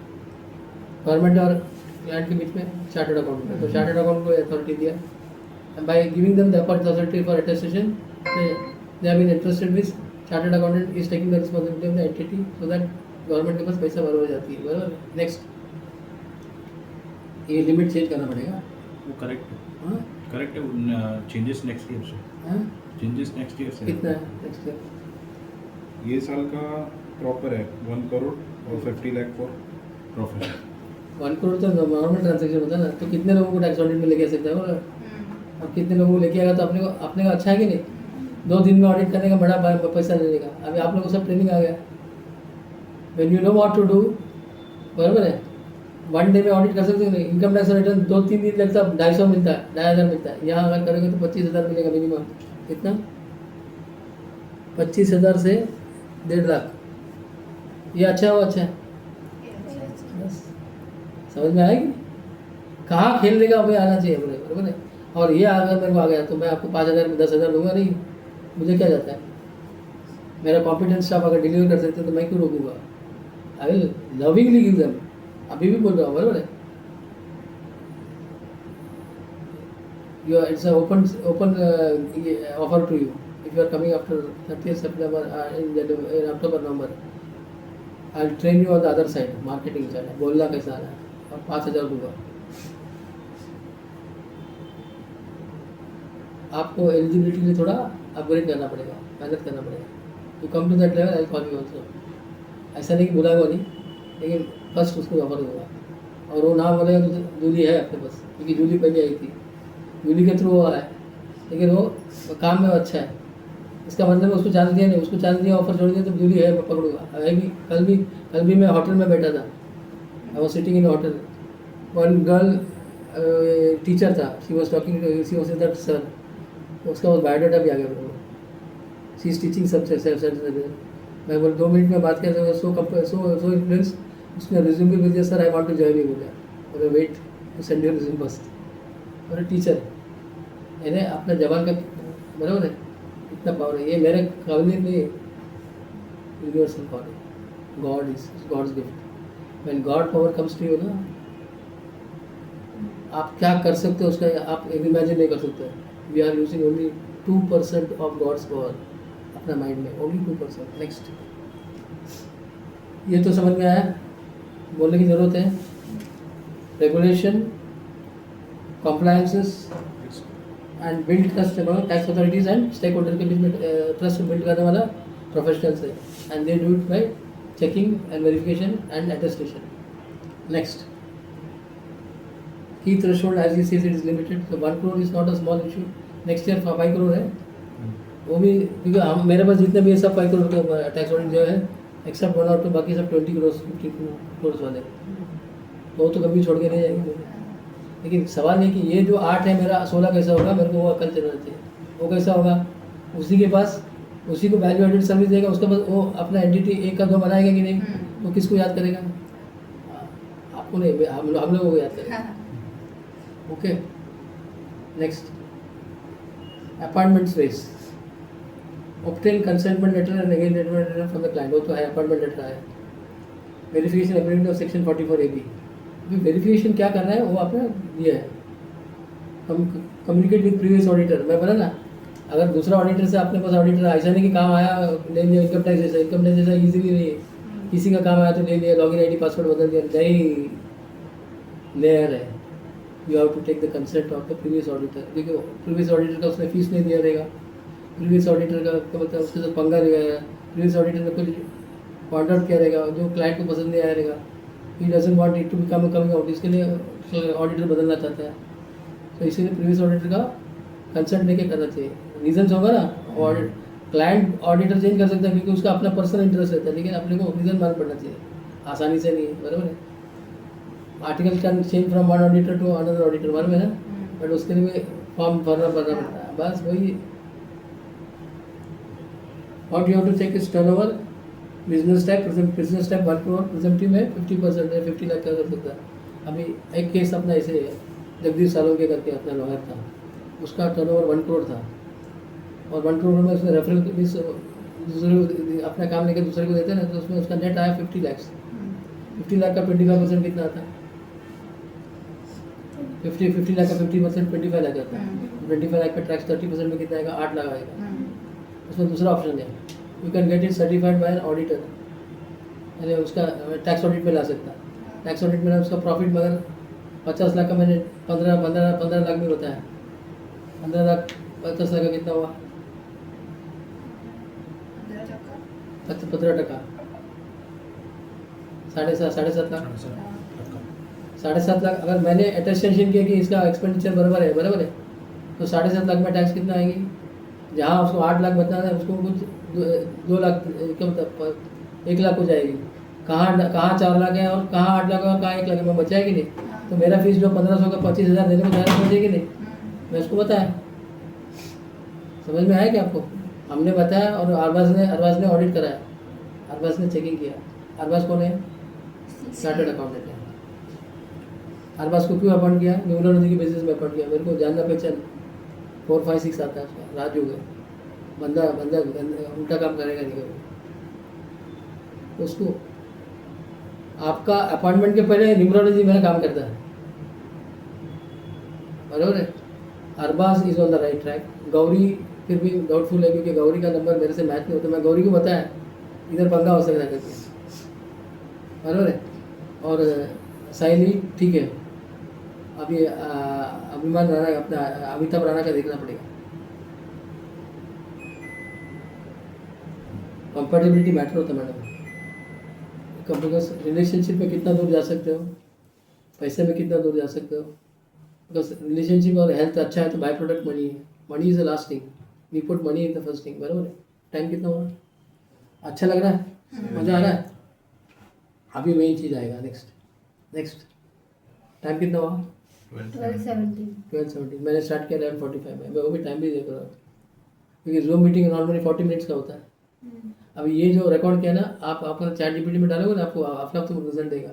Speaker 1: गवर्नमेंट और क्लाइंट के बीच में चार्टर्ड अकाउंट। तो चार्टर्ड अकाउंट को अथॉरिटी दिया, and by giving them the authority for attestation they have been interested with chartered accountant is taking the responsibility of the entity so that government के पास पैसा बराबर जाती है, बराबर। नेक्स्ट, ये लिमिट चेंज करना पड़ेगा।
Speaker 3: वो करेक्ट है,
Speaker 1: हाँ
Speaker 3: करेक्ट है। चेंजेस नेक्स्ट ईयर से,
Speaker 1: हाँ,
Speaker 3: चेंजेस नेक्स्ट ईयर से।
Speaker 1: कितना है नेक्स्ट ईयर?
Speaker 3: ये साल का प्रॉपर है 1 करोड़ और 50 लाख फॉर प्रॉफिट।
Speaker 1: 1 करोड़ तो नॉर्मल ट्रांजेक्शन होता है ना, तो कितने लोगों को टैक्स ऑडिट में लेके आ सकता है वो? अब कितने लोगों को लेके आएगा तो अपने को अच्छा है कि नहीं? 2 दिन में ऑडिट करने का बड़ा पैसा लेने का। अभी आप लोगों को सब ट्रेनिंग आ गया, when you know what to do, बराबर है। 1 डे में ऑडिट कर सकते हो नहीं। इनकम टैक्स रिटर्न 2-3 दिन लगता है, 250 मिलता है, 2,500 मिलता है। यहाँ अगर करोगे तो 25,000 मिलेगा मिनिमम। कितना? 25,000 से 1.5 लाख। ये अच्छा हो, अच्छा है, बस समझ में आएगी। कहाँ खेलने का हमें आना चाहिए अपने, बराबर है। और ये अगर मेरे को आ गया तो मैं आपको 5,000 में 10,000 दूंगा नहीं, मुझे क्या जाता है। मेरा कॉम्पिटेंस स्टाफ अगर डिलीवर कर सकते तो मैं क्यों रोकूंगा? I will lovingly give them. अभी भी बोल रहा हूँ, बराबर है। It's open offer to you if you are coming after 30 September in October November. I will train you on the other side, marketing side, बोलना कैसा आना है, और 5,000 दूंगा। आपको एलिजिबिलिटी के लिए थोड़ा अपग्रेड करना पड़ेगा, मेहनत करना पड़ेगा। To come to that level I call you also. ऐसा नहीं कि बुलाएगा नहीं, लेकिन फर्स्ट उसको ऑफर दूंगा। और वो ना बोलेगा तो जूली है अपने पास, क्योंकि जूली पहले आई थी, जूली के थ्रू वो आया, लेकिन वो काम में अच्छा है। इसका मतलब उसको चांस दिया नहीं, उसको चांस दिया, ऑफर छोड़ दिया तो जूली है, मैं पकड़ूंगा। अभी कल भी मैं होटल में बैठा था, I was sitting in hotel, one girl teacher था, she was talking to, she was that sir, उसका वो बायोडाटा भी आ गया मेरे को, शी इज टीचिंग सब। मैं बोल 2 मिनट में बात करते सो इन्फ्लुएंस, उसने रिज्यूम भी भेज दिया, sir I want to join you बोला। बोले wait to send your resume first. और टीचर यानी अपना जवान का, बराबर है, इतना पावर है। ये मेरे काबिलियत नहीं है, यूनिवर्सल पावर है, God is God's gift. When God power comes to you ना, आप क्या कर सकते हो उसका आप इमेजिन नहीं कर सकते। We are using only 2% of god's power अपना माइंड में, ओनली 2%। नेक्स्ट, ये तो समझ में आया, बोलने की ज़रूरत है। Regulation, compliances and build trust among tax authorities and stakeholder के बीच में ट्रस्ट बिल्ड करने वाला प्रोफेशनल्स है, and they do it by checking and verification and attestation. Next, key threshold as you see it is limited, so 1 crore is not a small issue. Next year 5 crore है, वो भी क्योंकि हम मेरे पास जितने भी सब 5 करोड़ का टैक्स ऑडिट जो है, एक्सेप्ट 1 और 2, बाकी सब 20 करोड़ 50 करोड़ वाले, वो तो कभी छोड़ के नहीं जाएंगे। लेकिन सवाल है कि ये जो 8 है मेरा 16 कैसा होगा, मेरे को वो अकल चलना चाहिए। वो कैसा होगा, उसी के पास, उसी को वैल्यू एडेड सर्विस देगा, उसके पास वो अपना एंटिटी 1 का 2 बनाएगा कि नहीं, वो किसको याद करेगा? आपको नहीं, हम लोगों को याद करेगा। Okay, next, appointment space, obtain consentment letter and engagement letter from the client, वो तो है, अपॉइंटमेंट लेटर है। Verification agreement of section 44AB, अभी वेरिफिकेशन क्या करना है वो आपने दिया है। कम्युनिकेट विद प्रीवियस ऑडिटर, मैं बोला ना, अगर दूसरा ऑडिटर से अपने पास ऑडिटर ऐसा नहीं कि काम आया ले लिया, इनकम टैक्स जैसा ईजिली नहीं, किसी का काम आया तो ले लिया, लॉगिन आईडी पासवर्ड बदल दिया, नहीं, लेयर है। You have to take the consent of the previous auditor, क्योंकि प्रीवियस ऑडिटर का उसने फीस नहीं दिया रहेगा, प्रीवियस ऑडिटर का मतलब उसके साथ पंगा रहेगा, प्रीवियस ऑडिटर ने कुछ पॉइंट आउट किया रहेगा जो क्लाइंट को पसंद नहीं आया रहेगा, he doesn't want it to be coming out, इसके लिए ऑडिटर बदलना चाहता है। तो इसीलिए प्रीवियस ऑडिटर का कंसेंट लेके करना चाहिए। रीजंस होगा ना, ऑडिट क्लाइंट ऑडिटर चेंज कर सकता है क्योंकि उसका अपना पर्सनल इंटरेस्ट रहता है, लेकिन अपने को रीजन मालूम पड़ना चाहिए, आसानी से नहीं, बराबर है। Article can change from one auditor to another auditor, मालूम है ना, बट उसके लिए फॉर्म भरना पड़ता है, बस वही। What you have to check is turnover, business type 1 crore, presumptive में 50% है, 50 लाख का कर सकता है। अभी एक केस अपना ऐसे है, जगदीश सालोके करके अपना लॉयर था, उसका टर्नओवर 1 करोड़ था, और 1 करोड़ में उसने रेफरल फीस दूसरे को अपना काम लेकर दूसरे को देते हैं ना, तो उसमें उसका नेट आया 50 लाख। 50 लाख का 25% कितना आता है? 50 लाख का 50% 25 लाख आता है। 25 लाख का टैक्स 30% में कितना आएगा? 8 लाख आएगा। उसमें दूसरा ऑप्शन है, you can get it certified by an auditor, यानी उसका टैक्स ऑडिट में ला सकता है। टैक्स ऑडिट में उसका प्रॉफिट मगर 50 लाख का मैंने 15 लाख में बताया। 15 लाख 50 लाख का कितना हुआ? 15%। 7.5 लाख। 7.5 लाख अगर मैंने अटेस्टेशन किया कि इसका एक्सपेंडिचर बराबर है, तो 7.5 लाख में टैक्स कितना आएगी? जहाँ उसको 8 लाख बताना है, उसको कुछ 2 लाख क्या मतलब 1 लाख हो जाएगी। कहाँ 4 लाख है और कहाँ 8 लाख है और कहाँ 1 लाख है, मैं बचाएगी नहीं। तो मेरा फीस जो 1500 का 25,000 देने को जा रहा है, बचेगी नहीं। मैं उसको बताया, समझ में आया कि आपको? हमने बताया और अरबाज ने ऑडिट कराया, अरबाज ने चेकिंग किया। अरबाज कौन है? चार्टर्ड अकाउंटेंट है। अरबाज को क्यों अपॉइंट किया? न्यूमरोलॉजी के बेसिस में अपॉइंट किया। मेरे को जानना पहचान 4, 5, 6 आता है उसका, राजू है बंदा उल्टा काम करेगा नहीं करेगा। उसको आपका अपॉइंटमेंट के पहले न्यूमरोलॉजी मेरा काम करता है, बराबर है। Arbaaz is on the right track. Gauri फिर भी डाउटफुल है, क्योंकि गौरी का नंबर मेरे से मैच नहीं होता। मैं गौरी को बताया इधर पंगा हो सकता है करके, बराबर है। और साइली ठीक है। अभी अभिमान राणा अपना अमिताभ राणा का देखना पड़ेगा। कंपेटेबिलिटी मैटर होता है मैडम। बिकॉज रिलेशनशिप में कितना दूर जा सकते हो, पैसे में कितना दूर जा सकते हो। बिकॉज रिलेशनशिप और हेल्थ अच्छा है तो बाय प्रोडक्ट मनी है। Money is the last thing, we put money in the first thing, बराबर है। टाइम कितना हुआ? अच्छा लग रहा है? मज़ा आ रहा है? अभी मेन चीज़ आएगा नेक्स्ट टाइम कितना हुआ? 12:17। मैंने स्टार्ट किया 11:45 में। मैं वो भी टाइम भी देख रहा हूँ, क्योंकि जूम मीटिंग नॉर्मली 40 मिनट्स का होता है। अभी ये जो रिकॉर्ड किया ना, आप अपना चैट जीपीटी में डालोगे ना, आपको अपना तो रिजल्ट देगा।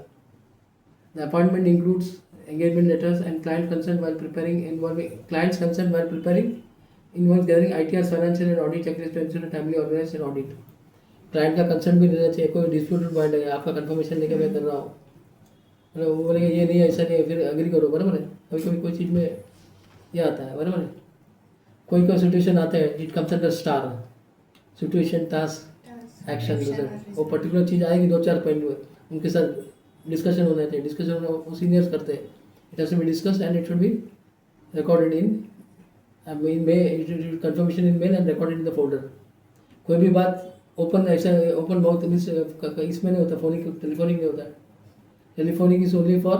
Speaker 1: The appointment includes engagement letters and client consent while preparing involves gathering ITR's financial and audit checklist to ensure a timely organized and audit। Client का कंसर्न भी लेना चाहिए। कोई डिस्प्यूटेड पॉइंट है, आपका कंफर्मेशन लेके मैं कर रहा हूँ, मतलब वो बोलेंगे ये नहीं ऐसा नहीं है, फिर अग्री करो, बराबर है। कभी कभी कोई चीज़ में ये आता है, बराबर है। कोई सिचुएशन आता है, it comes under star, situation, task, action, result. वो पर्टिकुलर चीज़ आएगी, 2-4 पॉइंट हुए, उनके साथ डिस्कशन होना चाहिए। डिस्कशन वो सीनियर्स करते हैं। It has to be discussed and it should be recorded in confirmation in mail and recorded in the folder. कोई भी बात ओपन ऐसा ओपन माउथ इसमें नहीं होता, टेलीफोनिक नहीं होता। Telephonic is only for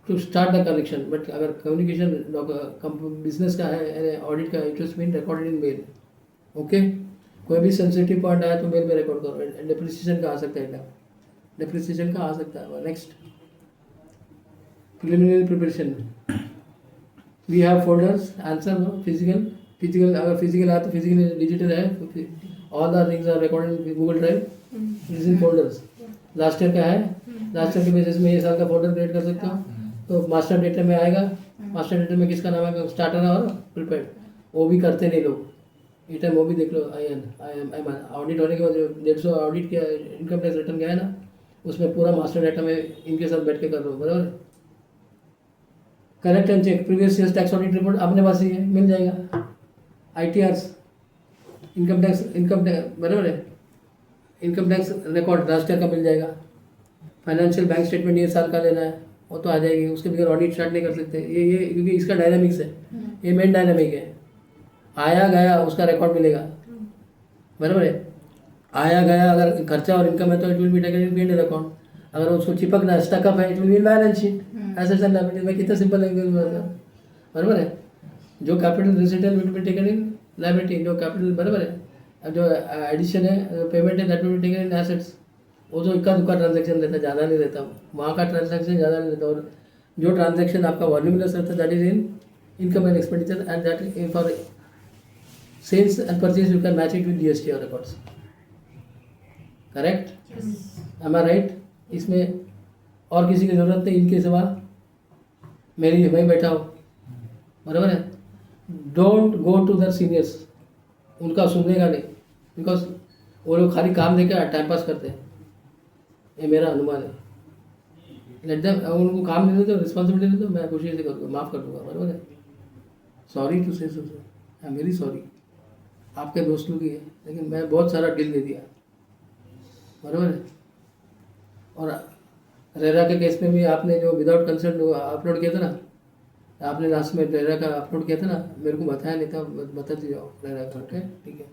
Speaker 1: to start the connection, but अगर कम्युनिकेशन बिजनेस का है, ऑडिट का, it has been recorded in mail. Okay, कोई भी सेंसिटिव पॉइंट आया तो मेल में रिकॉर्ड करो। डिप्रिसिएशन का आ सकता है, डिप्रिसिएशन का आ सकता है। Next, preliminary preparation. We have folders, answer no, physical अगर फिजिकल आया तो फिजिकल, डिजिटल है, all the things are recorded in Google drive, it is in folders. Last year का है, लास्ट ईयर के बेसिस में ये साल का फोल्डर क्रिएट कर सकते हो। तो मास्टर डेटा में आएगा, मास्टर डेटा में किसका नाम है? स्टार्टर और प्रिपेयर्ड। वो भी करते नहीं लोग, ये टाइम वो भी देख लो। आई एम ऑडिट होने के बाद जो 150 ऑडिट किया, इनकम टैक्स रिटर्न गया है ना, उसमें पूरा मास्टर डेटा में इनके साथ बैठ के कर लो, बराबर। Correct and check previous year tax audit report अपने पास ही है, मिल जाएगा। ITRs, इनकम टैक्स बराबर है। Income tax record last year का मिल जाएगा। फाइनेंशियल बैंक स्टेटमेंट ये साल का लेना है, वो तो आ जाएगी। उसके बगैर ऑडिट स्टार्ट नहीं कर सकते। ये क्योंकि इसका डायनामिक्स है, ये मेन डायनामिक है। आया गया उसका रिकॉर्ड मिलेगा, बराबर है। आया गया अगर खर्चा और इनकम है तो it will be taken in P&L account. अगर उसको चिपकना है, स्टकअप है, it will be in balance sheet, assets and liabilities में। कितना सिंपल लैंग्वेज में बताया, बराबर है। जो capital resident will be taken in liability, जो कैपिटल, बराबर है। अब जो एडिशन है, पेमेंट है, that will be taken in assets. वो जो इक्का दुक्का ट्रांजेक्शन रहता है, ज़्यादा नहीं रहता, वहाँ का ट्रांजेक्शन ज़्यादा नहीं रहता। और जो ट्रांजेक्शन आपका वॉल्यूमिनस रहता है, that is in income and expenditure, and that in for sales and purchase you can match it with GST और records. Correct, am I right? इसमें और किसी की ज़रूरत नहीं, इनके सिवा मेरी वहीं बैठा हो, बराबर है। Don't go to the seniors, उनका सुनने का नहीं। बिकॉज वो लोग खाली काम देकर टाइम पास करते हैं, ये मेरा अनुमान है। लेट देम, उनको काम दे दो, रिस्पॉन्सिबिलिटी दे दो, मैं खुशी से करूँगा, माफ़ कर दूंगा, बराबर है। सॉरी टू से आई एम वेरी सॉरी, आपके दोस्त लोग ही है, लेकिन मैं बहुत सारा डील दे दिया, बराबर है। और रेरा के केस में भी आपने जो विदाउट कंसर्ट अपलोड किया था ना, आपने लास्ट में रेरा का अपलोड किया था ना, मेरे को बताया नहीं था, बताते जाओ रेरा का, ठीक है।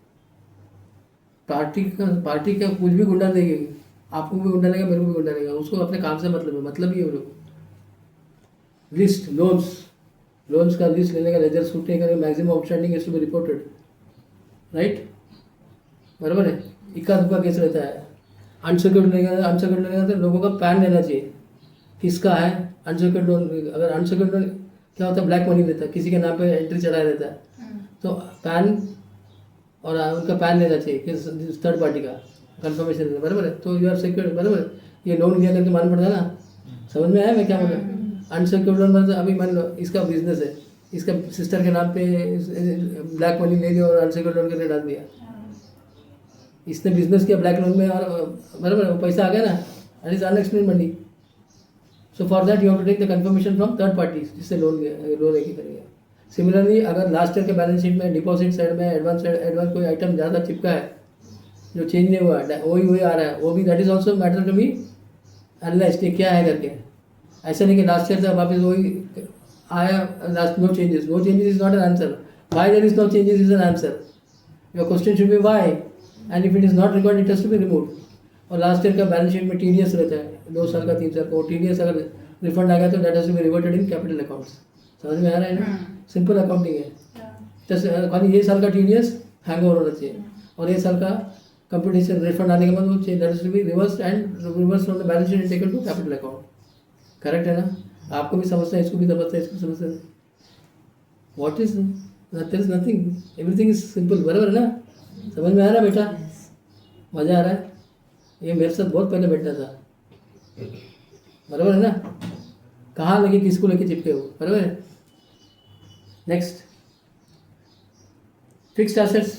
Speaker 1: पार्टी का कुछ भी गुंडा देगी, आपको भी गुंडा लगेगा, मेरे को भी गुंडा लगेगा, उसको अपने काम से मतलब है, मतलब ही है वो लोग। लिस्ट लोन्स का लिस्ट लेने का, लेजर स्क्रूटनी करेंगे, maximum outstanding is to be reported, right, बराबर है। इक्का दुक्का केस रहता है, अनसिक्योर्ड लेगा तो लोगों का पैन लेना चाहिए, किसका है अनसिक्योर्ड लोन। अगर अनसिक्योर्ड लोन क्या होता है, ब्लैक मनी रहता है, किसी के नाम पे एंट्री चढ़ाया रहता है, तो पैन और उनका पैन लेना चाहिए कि थर्ड पार्टी का कंफर्मेशन, बराबर है। तो यू आर सिक्योर्ड, बराबर है। ये लोन लिया करके मालूम पड़ता है ना, समझ में आया मैं क्या बोला। अनसिक्योर्ड लोन मतलब अभी मान लो इसका बिजनेस है, इसका सिस्टर के नाम पे ब्लैक मनी ले लिया और अनसिक्योर्ड लोन के लिए डाल दिया, इसने बिजनेस किया ब्लैक लोन में, और बराबर है, वो पैसा आ गया ना, and is unexplained money. So for that you have to take the confirmation from third parties, जिससे लोन लेके करेगा। सिमिलरली अगर लास्ट ईयर के बैलेंस शीट में डिपॉजिट साइड में एडवांस कोई आइटम ज़्यादा चिपका है जो चेंज नहीं हुआ, वही आ रहा है, वो भी that is also matter to be analyse कि क्या है करके। ऐसा नहीं कि लास्ट ईयर से वापस वही आया, last no changes is not an answer, why there is no changes is an answer. Your question should be why, and if it is not required it has to be removed. और लास्ट ईयर का बैलेंस शीट में टीडीएस रहता है 2 साल का 3 साल का, वो टीडीएस अगर रिफंड आ गया तो that has to be reverted in capital accounts. समझ में आ रहा है ना, सिंपल अकाउंटिंग है। तो खाली ये साल का टीडीएस हैंग ओवर होना चाहिए, और ये साल का कंपटीशन रिफंड आने के बाद वो that has to be reverse and reverse from the balance sheet taken to capital account. Correct है ना, आपको भी समझना है, इसको भी समझना है, इसको समझना है। What is there is nothing, everything is simple, बराबर है ना। समझ में आ रहा है बेटा, मज़ा आ रहा है। ये मेरे साथ बहुत पहले बैठा था, बराबर है ना, कहाँ लगे किसको लेके चिपके हो, बराबर है। Next, fixed assets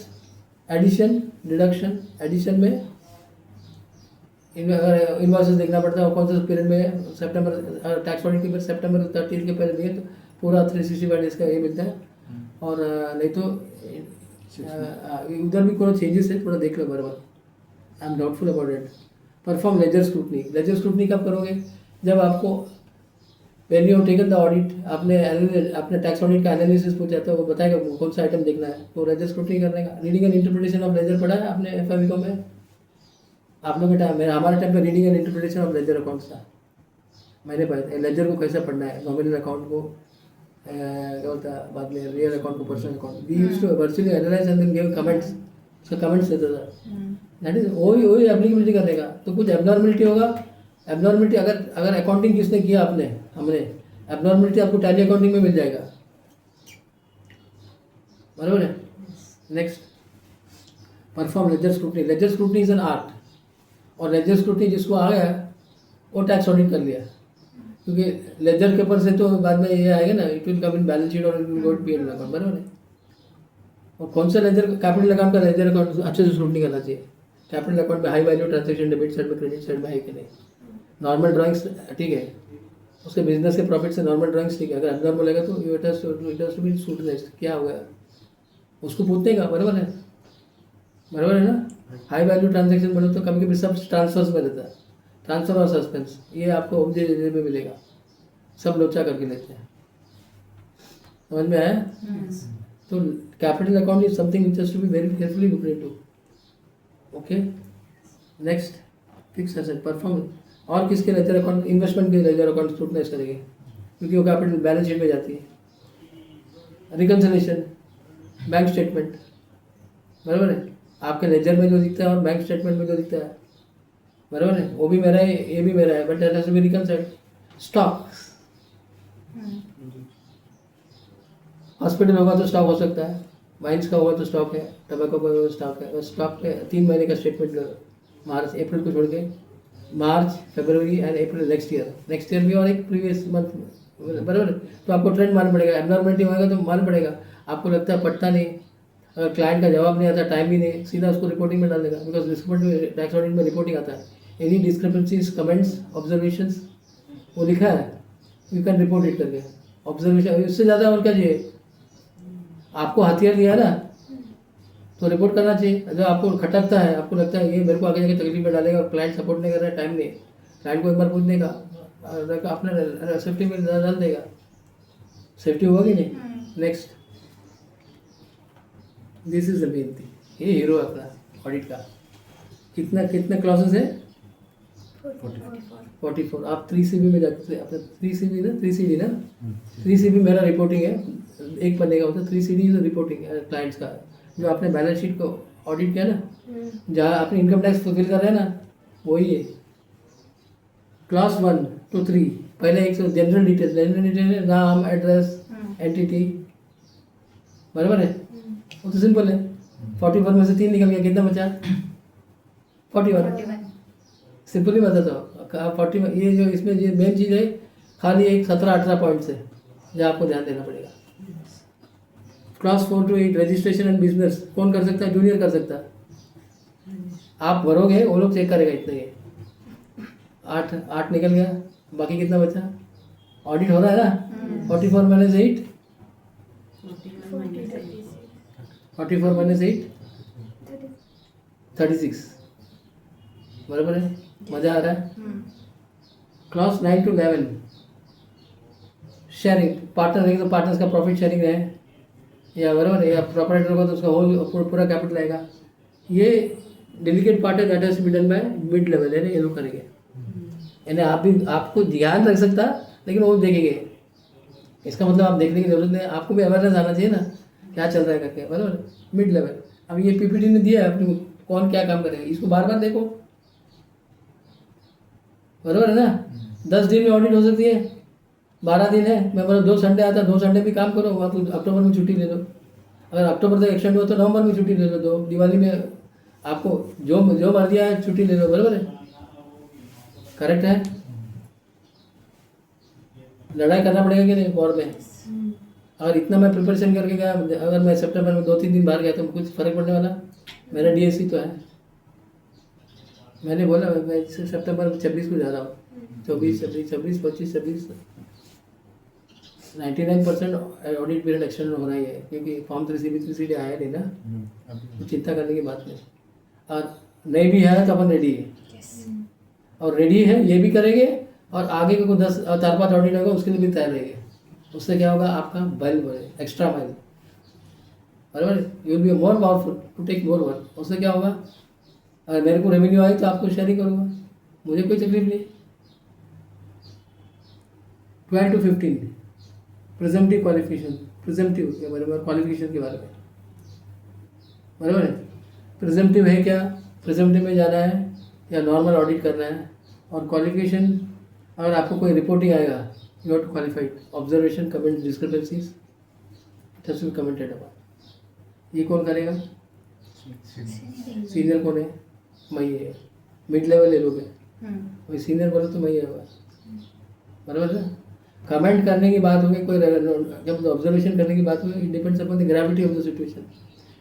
Speaker 1: addition deduction. Addition में अगर इन्वॉइसेस देखना पड़ता है और कौन से पीरियड में, सितंबर टैक्स ऑडिट के पीरियड सितंबर 30 के पहले दिए तो पूरा 365 डेज का ये मिलता है, और नहीं तो उधर भी कोई चेंजेस है, थोड़ा देख लो बराबर। I am doubtful about it. Perform ledger scrutiny. Ledger scrutiny कब करोगे, जब आपको when you have taken the audit, आपने टैक्स ऑडिट का एनालिसिस पूछा तो वो बताएगा कौन सा आइटम देखना है, तो लेजर स्क्रूटनी करने का। Reading and interpretation of ledger पढ़ा है आपने एफआईबीको में, आप लोग के टाइम में, हमारे टाइम पे reading and interpretation of ledger accounts था, मैंने पढ़ा लेजर को कैसे पढ़ना है, नॉमिनल अकाउंट को क्या बोलता है बाद में, रियल अकाउंट को personal account. We used to virtually analyse and then give comments, उसका कमेंट्स देता था। दैट इज वही एप्लीकेबिलिटी करने का। तो कुछ एबनॉर्मलिटी होगा, एबनॉर्मलिटी अगर अकाउंटिंग किसने किया हमने एबनॉर्मलिटी आपको टैली अकाउंटिंग में मिल जाएगा, बराबर है। Next, perform ledger scrutiny. Ledger scrutiny is an art, और लेजर स्क्रूटनी जिसको आ गया वो टैक्स ऑडिट कर लिया, क्योंकि लेजर के ऊपर से तो बाद में ये आएगा ना, it will come in balance sheet और it will go to PNL account, बराबर है। और कौन सा लेजर, कैपिटल अकाउंट का लेजर अकाउंट अच्छे से स्क्रूटनी करना चाहिए। कैपिटल अकाउंट में high value transaction debit side में, क्रेडिट साइड में है कि नहीं। नॉर्मल ड्राइंग्स ठीक है, उसके बिजनेस के प्रॉफिट से नॉर्मल ड्राइंग्स ठीक है, अगर एबनॉर्मल बोलेगा तो it has to be scrutinised, क्या हो गया उसको पूछने का, बराबर है ना। हाई वैल्यू ट्रांजेक्शन बोलो तो कभी कभी सब ट्रांसफर्स में रहता है, ट्रांसफर और सस्पेंस, ये आपको ऑब्जेक्ट में मिलेगा, सब लोचा करके लेते हैं, समझ में आया। तो capital account is something which has to be very carefully looked into. Okay, next, fixed asset perform. और किसके लेजर अकाउंट, इन्वेस्टमेंट के लेजर अकाउंट स्क्रूटनाइज करेंगे, क्योंकि वो कैपिटल बैलेंस शीट में जाती है। रिकंसिलेशन, बैंक स्टेटमेंट, बराबर है, आपके लेजर में जो दिखता है और बैंक स्टेटमेंट में जो दिखता है, बराबर है, वो भी मेरा है, ये भी मेरा है, but that has to be reconciled. Stock, hospital होगा तो स्टॉक हो सकता है, वाइन्स का होगा तो स्टॉक है, टबैको का होगा स्टॉक है। स्टॉक के 3 महीने का स्टेटमेंट लो, मार्च अप्रैल को छोड़ के, मार्च फरवरी एंड अप्रैल नेक्स्ट ईयर भी, और एक प्रीवियस मंथ, बराबर है। तो आपको ट्रेंड मालूम पड़ेगा, एबनॉर्मलिटी होगा तो मालूम पड़ेगा। आपको लगता है पड़ता नहीं, अगर क्लाइंट का जवाब नहीं आता, टाइम भी नहीं, सीधा उसको रिपोर्टिंग में डाल देगा, बिकॉज रिपोर्ट में टैक्स ऑडिट में रिपोर्टिंग आता है. एनी डिस्क्रिपेंसीज, कमेंट्स, ऑब्जर्वेशंस वो लिखा है, यू कैन रिपोर्ट इट करके. ऑब्जर्वेशन उससे ज़्यादा और क्या चाहिए. आपको हथियार दिया है ना, तो रिपोर्ट करना चाहिए. जो आपको खटकता है, आपको लगता है ये मेरे को आगे जाके तकलीफ में डालेगा, क्लाइंट सपोर्ट नहीं कर रहा है, टाइम नहीं, क्लाइंट को एक बार पूछने का, अपने सेफ्टी में डाल देगा. सेफ्टी होगा कि नहीं. Next, this is the main thing. ये हीरो है अपना ऑडिट का. कितने क्लासेस है. 44. आप 3CB में जाते अपना 3CB ना 3CD ना 3CB मेरा रिपोर्टिंग है, एक पन्ने का होता है. 3CD इज रिपोर्टिंग क्लाइंट्स का, जो आपने बैलेंस शीट को ऑडिट किया ना, जहाँ आपने इनकम टैक्स फुलफिल कर रहे हैं ना, वही है. क्लास 1 to 3 पहले एक जनरल डिटेल, नाम, एड्रेस, एंटिटी, बराबर है. वो तो सिंपल है. 41 में से 3 निकल गया, कितना बचा. 41. सिंपल ही बताता हूँ. 40 में ये जो इसमें ये मेन चीज़ है, खाली एक 17-18 पॉइंट्स है जो आपको ध्यान देना पड़ेगा. Class 4 to 8 registration and business कौन कर सकता है. जूनियर कर सकता है. आप भरोगे, वो लोग चेक करेगा. इतना ही 8 निकल गया, बाकी कितना बचा. ऑडिट हो रहा है ना. 44 माइनस 8 44 माइनस 8 36. बराबर है. मज़ा आ रहा है. क्लास 9 to 11 शेयरिंग, पार्टनर रहेगा तो पार्टनर्स का प्रॉफिट शेयरिंग रहे, या बराबर है, या प्रॉपराइटर होगा तो उसका होल पूरा कैपिटल आएगा. ये डेलिकेट पार्ट है, that has to be done by mid level है ना, ये लोग करेंगे. यानी आप भी, आपको ध्यान रख सकता, लेकिन वो देखेंगे. इसका मतलब आप देखने की जरूरत नहीं, आपको भी अवेयरनेस आना चाहिए ना, क्या चल रहा है करके, बराबर. Mid level. अब ये PPT ने दिया है अपने, कौन क्या काम करेगा, इसको बार बार देखो, बराबर है ना. 10 दिन में ऑडिट हो सकती है, 12 दिन है. मैं बोला 2 संडे आता है, 2 संडे भी काम करो, आप अक्टूबर में छुट्टी ले लो. अगर अक्टूबर तक एक्सटेंड हो तो नवंबर में छुट्टी ले लो. दो दिवाली में आपको जो मर्जी है छुट्टी ले लो, बराबर है. करेक्ट है. लड़ाई करना पड़ेगा कि नहीं वॉर में. अगर इतना मैं प्रिपरेशन करके गया, अगर मैं सितंबर में 2-3 दिन बाहर गया तो कुछ फर्क पड़ने वाला. मेरा DSC तो है. मैंने बोला मैं सितंबर 26 को जा रहा हूँ. 24, 26, 25, 26 99% ऑडिट पीरियड एक्सटेंड हो रहा है, क्योंकि फॉर्म 3CB आया नहीं ना, तो चिंता करने की बात नहीं. और नहीं भी है तो अपन रेडी है. और रेडी है, ये भी करेंगे, और आगे को 10-4-5 ऑडिट होगा उसके लिए भी तैयार रहेंगे. उससे क्या होगा, आपका बल बढ़े, एक्स्ट्रा बल, बराबर. You will be more powerful to take more work. उससे क्या होगा, अगर मेरे को रेवेन्यू आई तो आपको शेयरिंग करूँगा, मुझे कोई तकलीफ नहीं. 12 to 15 प्रिजम्पटिव क्वालिफिकेशन, प्रिजम्पटिव के बारे में, क्वालिफिकेशन के बारे में, बराबर है. प्रिजम्पटिव है क्या, प्रिजम्पटिव में जाना है या नॉर्मल ऑडिट करना है. और क्वालिफिकेशन, अगर आपको कोई रिपोर्टिंग आएगा, you have to qualified. Observation, comment, discrepancies, it has to be commented upon. ये कौन करेगा. सीनियर कौन है, मैं ही है. मिड लेवल ले लोगे, वही सीनियर बोलो तो मैं ही होगा, बराबर है. कमेंट करने की बात होगी, कोई जब ऑब्जर्वेशन करने की बात होगी, it depends upon the gravity of the situation.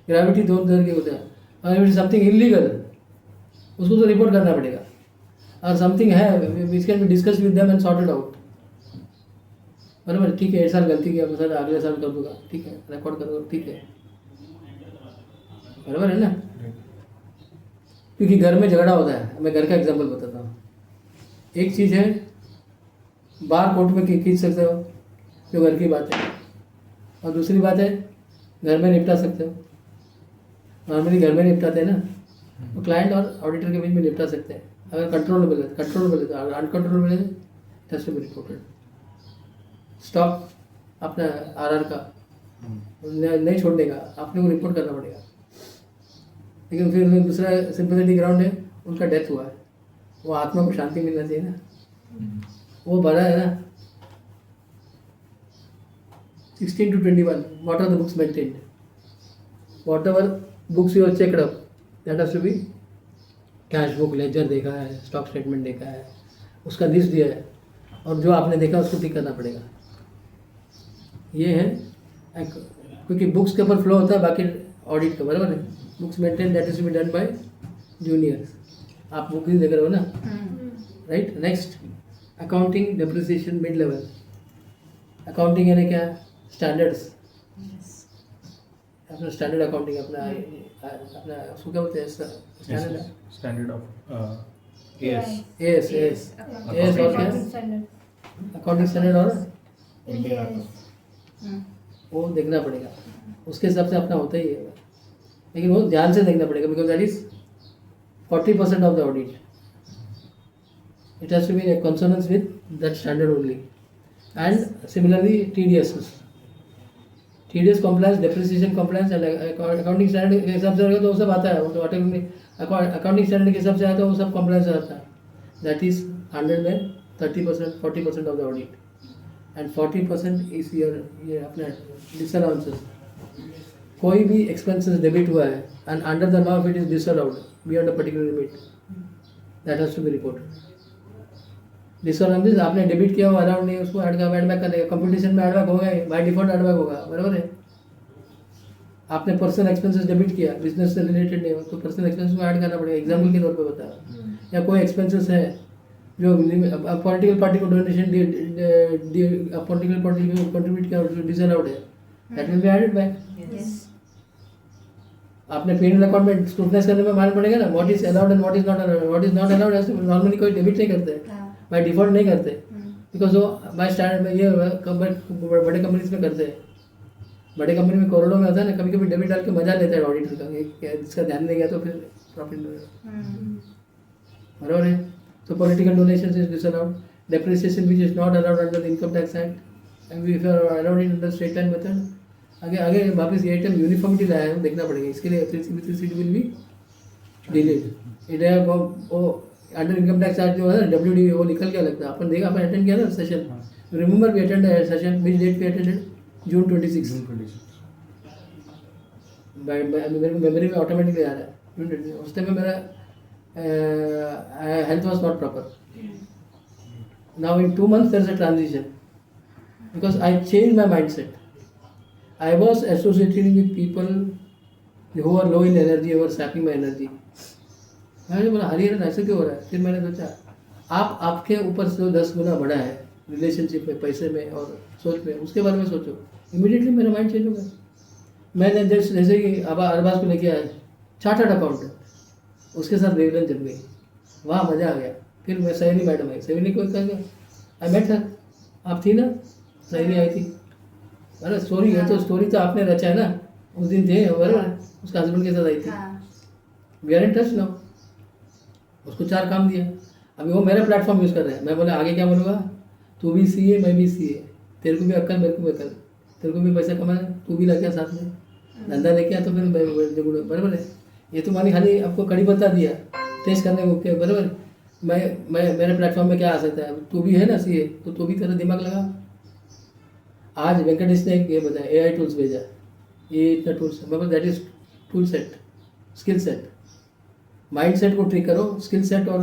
Speaker 1: Gravity 2 तरह की होता है. अगर इट समथिंग इलीगल, उसको तो रिपोर्ट करना पड़ेगा. और समथिंग है which can be discuss with them and sorted out, बराबर. ठीक है, 1 साल गलती किया, सर अगले साल कर दूंगा, ठीक है, रिकॉर्ड करो, ठीक है, बराबर है ना. क्योंकि घर में झगड़ा होता है. मैं घर का एग्जांपल बताता हूँ. एक चीज़ है, बार कोर्ट में खींच सकते हो, जो घर की बात है, और दूसरी बात है घर में निपटा सकते हो. नॉर्मली घर में निपटाते हैं ना, तो क्लाइंट और ऑडिटर के बीच में निपटा सकते हैं. अगर कंट्रोलेबल है तो, अनकंट्रोलेबल है test to be reported. Stock अपना RR का नहीं छोड़ने का, आपने को रिपोर्ट करना पड़ेगा. लेकिन फिर दूसरा सिंपैथेटिक ग्राउंड है, उनका डेथ हुआ है, वो आत्मा को शांति मिलना चाहिए ना, वो भरा है ना. 16 to 21, what are the books maintained? Whatever books you have checked up, that has to be cash book, ledger देखा है, स्टॉक स्टेटमेंट देखा है, उसका लिस्ट दिया है, और जो आपने देखा उसको टिक करना पड़ेगा. ये है क्योंकि बुक्स के ऊपर फ्लो होता है, बाकी ऑडिट का, बराबर है। Books maintain that is B done bye juniors, आप बुक ही देख रहे हो ना, right. Next accounting depreciation mid level. Accounting यानी क्या, स्टैंडर्ड्स, अपना स्टैंडर्ड अकाउंटिंग, अपना अपना उसको क्या बोलते हैं, standard
Speaker 3: Standard of AS.
Speaker 1: S S S और क्या, अकाउंटिंग स्टैंडर्ड और
Speaker 3: India.
Speaker 1: वो देखना पड़ेगा, उसके हिसाब से अपना होता ही है, लेकिन वो ध्यान से देखना पड़ेगा, because that is 40% of the audit, it has to be in consonance with that standard only. And similarly TDS compliance, depreciation compliance and accounting standard के हिसाब से रहेगा तो वो सब आता है, वो तो अकाउंटिंग स्टैंडर्ड के हिसाब से आता है, वो सब compliance आता है, दैट इज 100 में 30% 40% of the audit, and 40% is ये अपना डिसअलाउंसेस। कोई भी एक्सपेंसेस डेबिट हुआ है and under the law it is disallowed beyond a particular limit, that has to be reported. Disallowed means आपने डेबिट किया हुआ अलाउड नहीं, उसको ऐड बैक कर देगा, कंपटीशन में ऐड बैक होगा, बाय डिफॉल्ट ऐड बैक होगा, बराबर है। आपने पर्सनल एक्सपेंसेस डेबिट किया, बिजनेस से रिलेटेड नहीं हो तो पर्सनल एक्सपेंसेस को ऐड करना पड़ेगा, एग्जाम्पल के तौर पर बताया। या कोई एक्सपेंसेस है जो पॉलिटिकल पार्टी को डोनेशन पॉलिटिकल पार्टी को कंट्रीब्यूट किया, डिसअलाउड है, that will be added back. आपने पेनल अकाउंट में स्क्रूटनाइज करने में मालूम पड़ेगा ना, what is allowed and what is not allowed. What is not allowed normally कोई डेबिट नहीं करते, बाय डिफॉल्ट नहीं करते, बिकॉज वो बाय स्टैंडर्ड में ये बड़े कंपनीज में करते हैं। बड़े कंपनी में करोड़ों में आता है ना, कभी कभी डेबिट डाल के मजा लेता है ऑडिटर का, जिसका ध्यान नहीं गया तो फिर प्रॉफिट बराबर है। तो political donations is disallowed, depreciation which is not allowed under the income tax act and if you are allowed in the straight line method. आगे वापस ये आइटम यूनिफॉर्मिटी लाया है, देखना पड़ेगा, इसके लिए 3CB विल बी डिलीड। इट है वो अंडर इनकम टैक्स एक्ट जो है WD वो निकल के लगता है, अपन देखा, अपन अटेंड किया ना session, remember we attend session, which date we attended, June 26। मेरे मेमोरी में ऑटोमेटिकली आ रहा है, उस टाइम में मेरा health was not proper. Now in 2 months there is a transition because I changed my mindset. I was associating with people who are low in energy, who are sapping my energy. मैंने बोला हरिहरन ऐसा क्यों हो रहा है, फिर मैंने सोचा आपके ऊपर से 10 गुना बड़ा है रिलेशनशिप में, पैसे में और सोच में, उसके बारे में सोचो, इमीडिएटली मेरा माइंड चेंज हो गया। मैंने जैसे कि अरबाज को लेके आया, चार्टर्ड अकाउंटेंट, उसके साथ रेवलन जम गई, वहाँ मज़ा आ गया। फिर मैं सहेली मैडम आई, सहेली को कह गया आई मेट हर, आप थी ना, सहेली आई थी, अरे स्टोरी है तो स्टोरी तो आपने रचा है ना, उस दिन थे बराबर, उसका हस्बैंड के साथ आई थी, we are in touch now. उसको 4 काम दिया, अभी वो मेरा प्लेटफॉर्म यूज़ कर रहे हैं। मैं बोला आगे क्या बोलूँगा, तू भी सीए मैं भी सीए, तेरे को भी अक्ल मेरे को भी अक्ल, तेरे को भी पैसा कमाना, तू भी लग गया साथ में, धंधा लेके आ तो फिर बराबर है। ये तो मानी खाली आपको कड़ी बता दिया टेस्ट करने को क्या, बराबर। मैं मेरे प्लेटफॉर्म में क्या आ सकता है, तू भी है ना सीए, तो तू भी तेरा दिमाग लगा। आज वेंकटेश ने ये बताया AI टूल्स भेजा, ये इतना टूल्स, मतलब that is tool set, skill set, mind set को ट्रिक करो, स्किल सेट और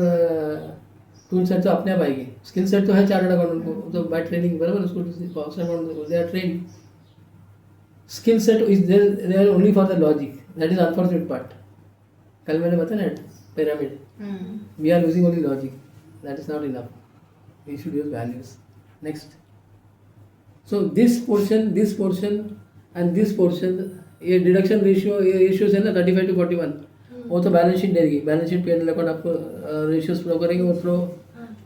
Speaker 1: टूल सेट तो अपने आप आएगी। स्किल सेट तो है चार्टर्ड अकाउंटेंट को, तो बाय ट्रेनिंग बराबर, उसको they are train. Skill set is there only for the logic, that is unfortunate part. कल मैंने बताया ना pyramid, we are using only logic, that is not enough, we should use values. Next, so this portion and this portion, ये डिडक्शन रेशियो, ये रेशियोज है ना 35 to 41, वो तो बैलेंस शीट देगी, बैलेंस शीट पे अकाउंट आपको रेशियोज फ्लो करेंगे, और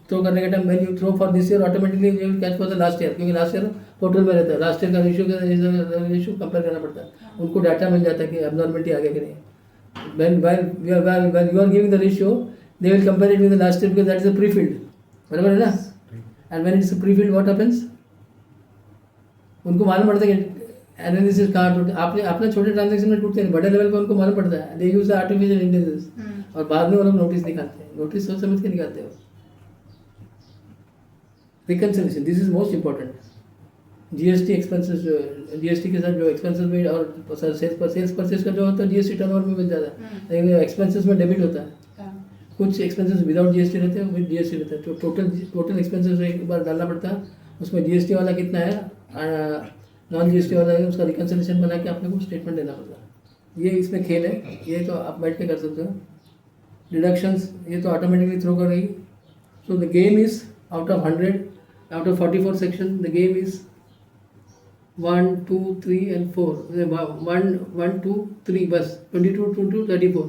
Speaker 1: थ्रो करने के time when you throw for this year automatically you will catch for the last year, क्योंकि लास्ट ईयर टोटल में रहता है, लास्ट ईयर का रेशियो कंपेयर करना पड़ता है, उनको डाटा मिल जाता है कि एबनॉर्मलिटी आ गया कि नहीं। when you are giving the ratio, they will compare it with the last year because that is a pre-filled, बराबर है ना। and when it's a pre-filled what happens, उनको मालूम पड़ता है कि एनालिसिस कहाँ टूटते, आपने अपने छोटे ट्रांजेक्शन में टूटते हैं, बड़े लेवल पे उनको मालूम पड़ता है, दे यूज द आर्टिफिशियल इंटेलिजेंस, और बाद में वो लोग नोटिस निकालते हैं, नोटिस सोच समझ के निकालते हैं। Reconciliation, this is most important. GST expenses, GST के साथ जो एक्सपेंसेस में और सेल्स परचेज का जो होता है जीएसटी टर्नओवर में मिल जाता है, लेकिन एक्सपेंसेस में डेबिट होता है, कुछ एक्सपेंसेस विदाउट जीएसटी रहते हैं, विद जीएसटी रहता है, तो टोटल एक्सपेंसेस एक बार डालना पड़ता है, उसमें जीएसटी वाला कितना है, नॉन जीएसटी वाला है, उसका रिकंसिलिएशन बना के अपने को स्टेटमेंट देना पड़ता है। ये इसमें खेल है, ये तो आप बैठ के कर सकते हो. डिडक्शंस ये तो ऑटोमेटिकली थ्रो कर रही. So the game is out of 100, out of 44 section, the game is 1 2 3 and 4. 1 2 3 बस 22 22 34,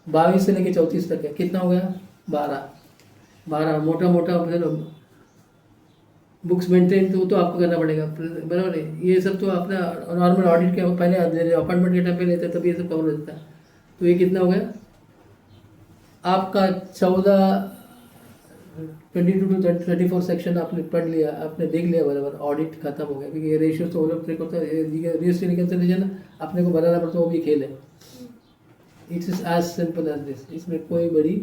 Speaker 1: 22 से लेके 34 तक है. कितना हो गया? 12 मोटा मोटा. बुक्स मेंटेन तो आपको करना पड़ेगा, बराबर है. ये सब तो अपना नॉर्मल ऑडिट के पहले अपॉइंटमेंट के टाइम पे लेते हैं, तभी ये सब कवर हो जाता है. तो ये कितना हो गया आपका? 22 to 34 सेक्शन आपने पढ़ लिया, आपने देख लिया, बराबर. ऑडिट खत्म हो गया, क्योंकि ये रेशियो तो ओलट ट्रिक होता है. रियलिस्टिक रिकंसिलिएशन अपने को बनाना पड़ता है, वो भी खेल है. It's is as simple as this. इसमें कोई बड़ी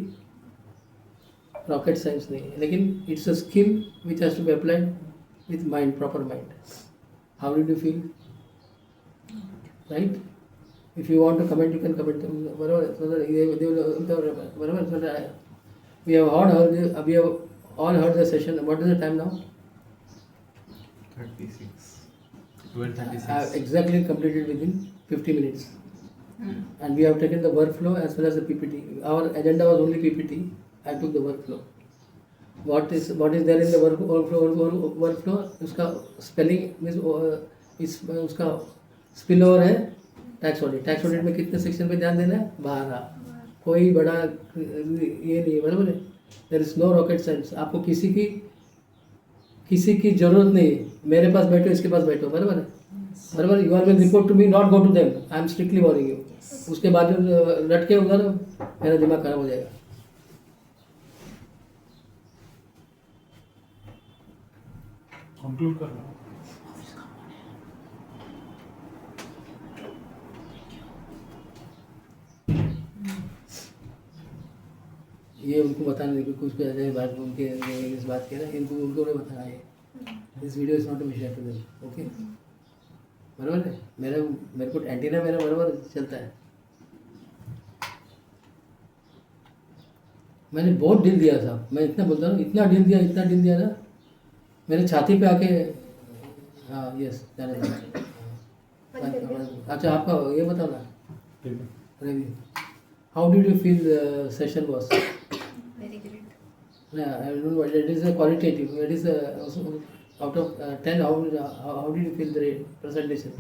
Speaker 1: रॉकेट साइंस नहीं है, लेकिन it's a skill which has to be applied with mind, proper mind. How did you feel? Right? If you want to comment you can comment, बराबर. We have all heard the session. What is the time now?
Speaker 4: 36.
Speaker 1: I
Speaker 4: 12:36.
Speaker 1: have exactly completed within 50 minutes. And we have taken the workflow as well as the PPT. Our agenda was only PPT. I took the workflow. What is there in the workflow? उसका spelling is उसका spillover है टैक्स ऑडिट. टैक्स ऑडिट में कितने सेक्शन पे ध्यान देना है? 12. कोई बड़ा ये नहीं है, बराबर है. There is no rocket science. आपको किसी की जरूरत नहीं है. मेरे पास बैठो, इसके पास बैठो, बराबर है. बराबर. You are will report to me, not go to them. I am strictly warning you. उसके बाद रट के उधर मेरा दिमाग खराब हो जाएगा.
Speaker 4: कंक्लूड कर रहा हूँ.
Speaker 1: ये उनको बताने देंगे कुछ भी अजय बात उनके इस बात के ना, उनको नहीं बताना है. This video is not mission to them. Okay, बराबर है. मेरे को एंटीना मेरा बराबर चलता है. मैंने बहुत डील दिया था. मैं इतना बोलता हूँ, इतना डील दिया ना, मेरे छाती पे आके. हाँ यस, अच्छा आपका ये बताओ ना Ravi, how did you feel the session was?
Speaker 2: Very great.
Speaker 1: I don't know what it is. A qualitative. It is out of 10. How did you feel the presentation?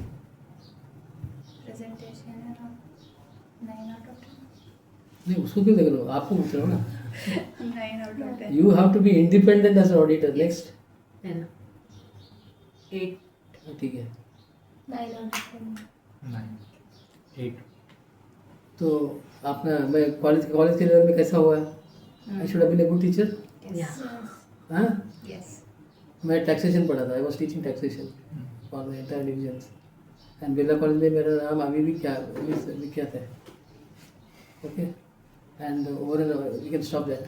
Speaker 2: Presentation around 9 out of 10.
Speaker 1: नहीं, उसको क्यों देख रहे हो? आपको पूछ रहा हूँ ना.
Speaker 2: 9 out of 10.
Speaker 1: You have to be independent as an auditor. Next.
Speaker 5: 10. 8.
Speaker 1: ठीक है.
Speaker 2: 9 out of 10.
Speaker 4: 9. 8.
Speaker 1: तो आपने मैं कॉलेज के लेवल में कैसा हुआ है? I should have been a good teacher.
Speaker 2: Yes.
Speaker 1: हाँ,
Speaker 2: Yes.
Speaker 1: मैं टैक्सेशन पढ़ा था. I was teaching taxation for the entire divisions. And Birla college में मेरा नाम अभी भी विख्यात है. Okay, and over we can stop that.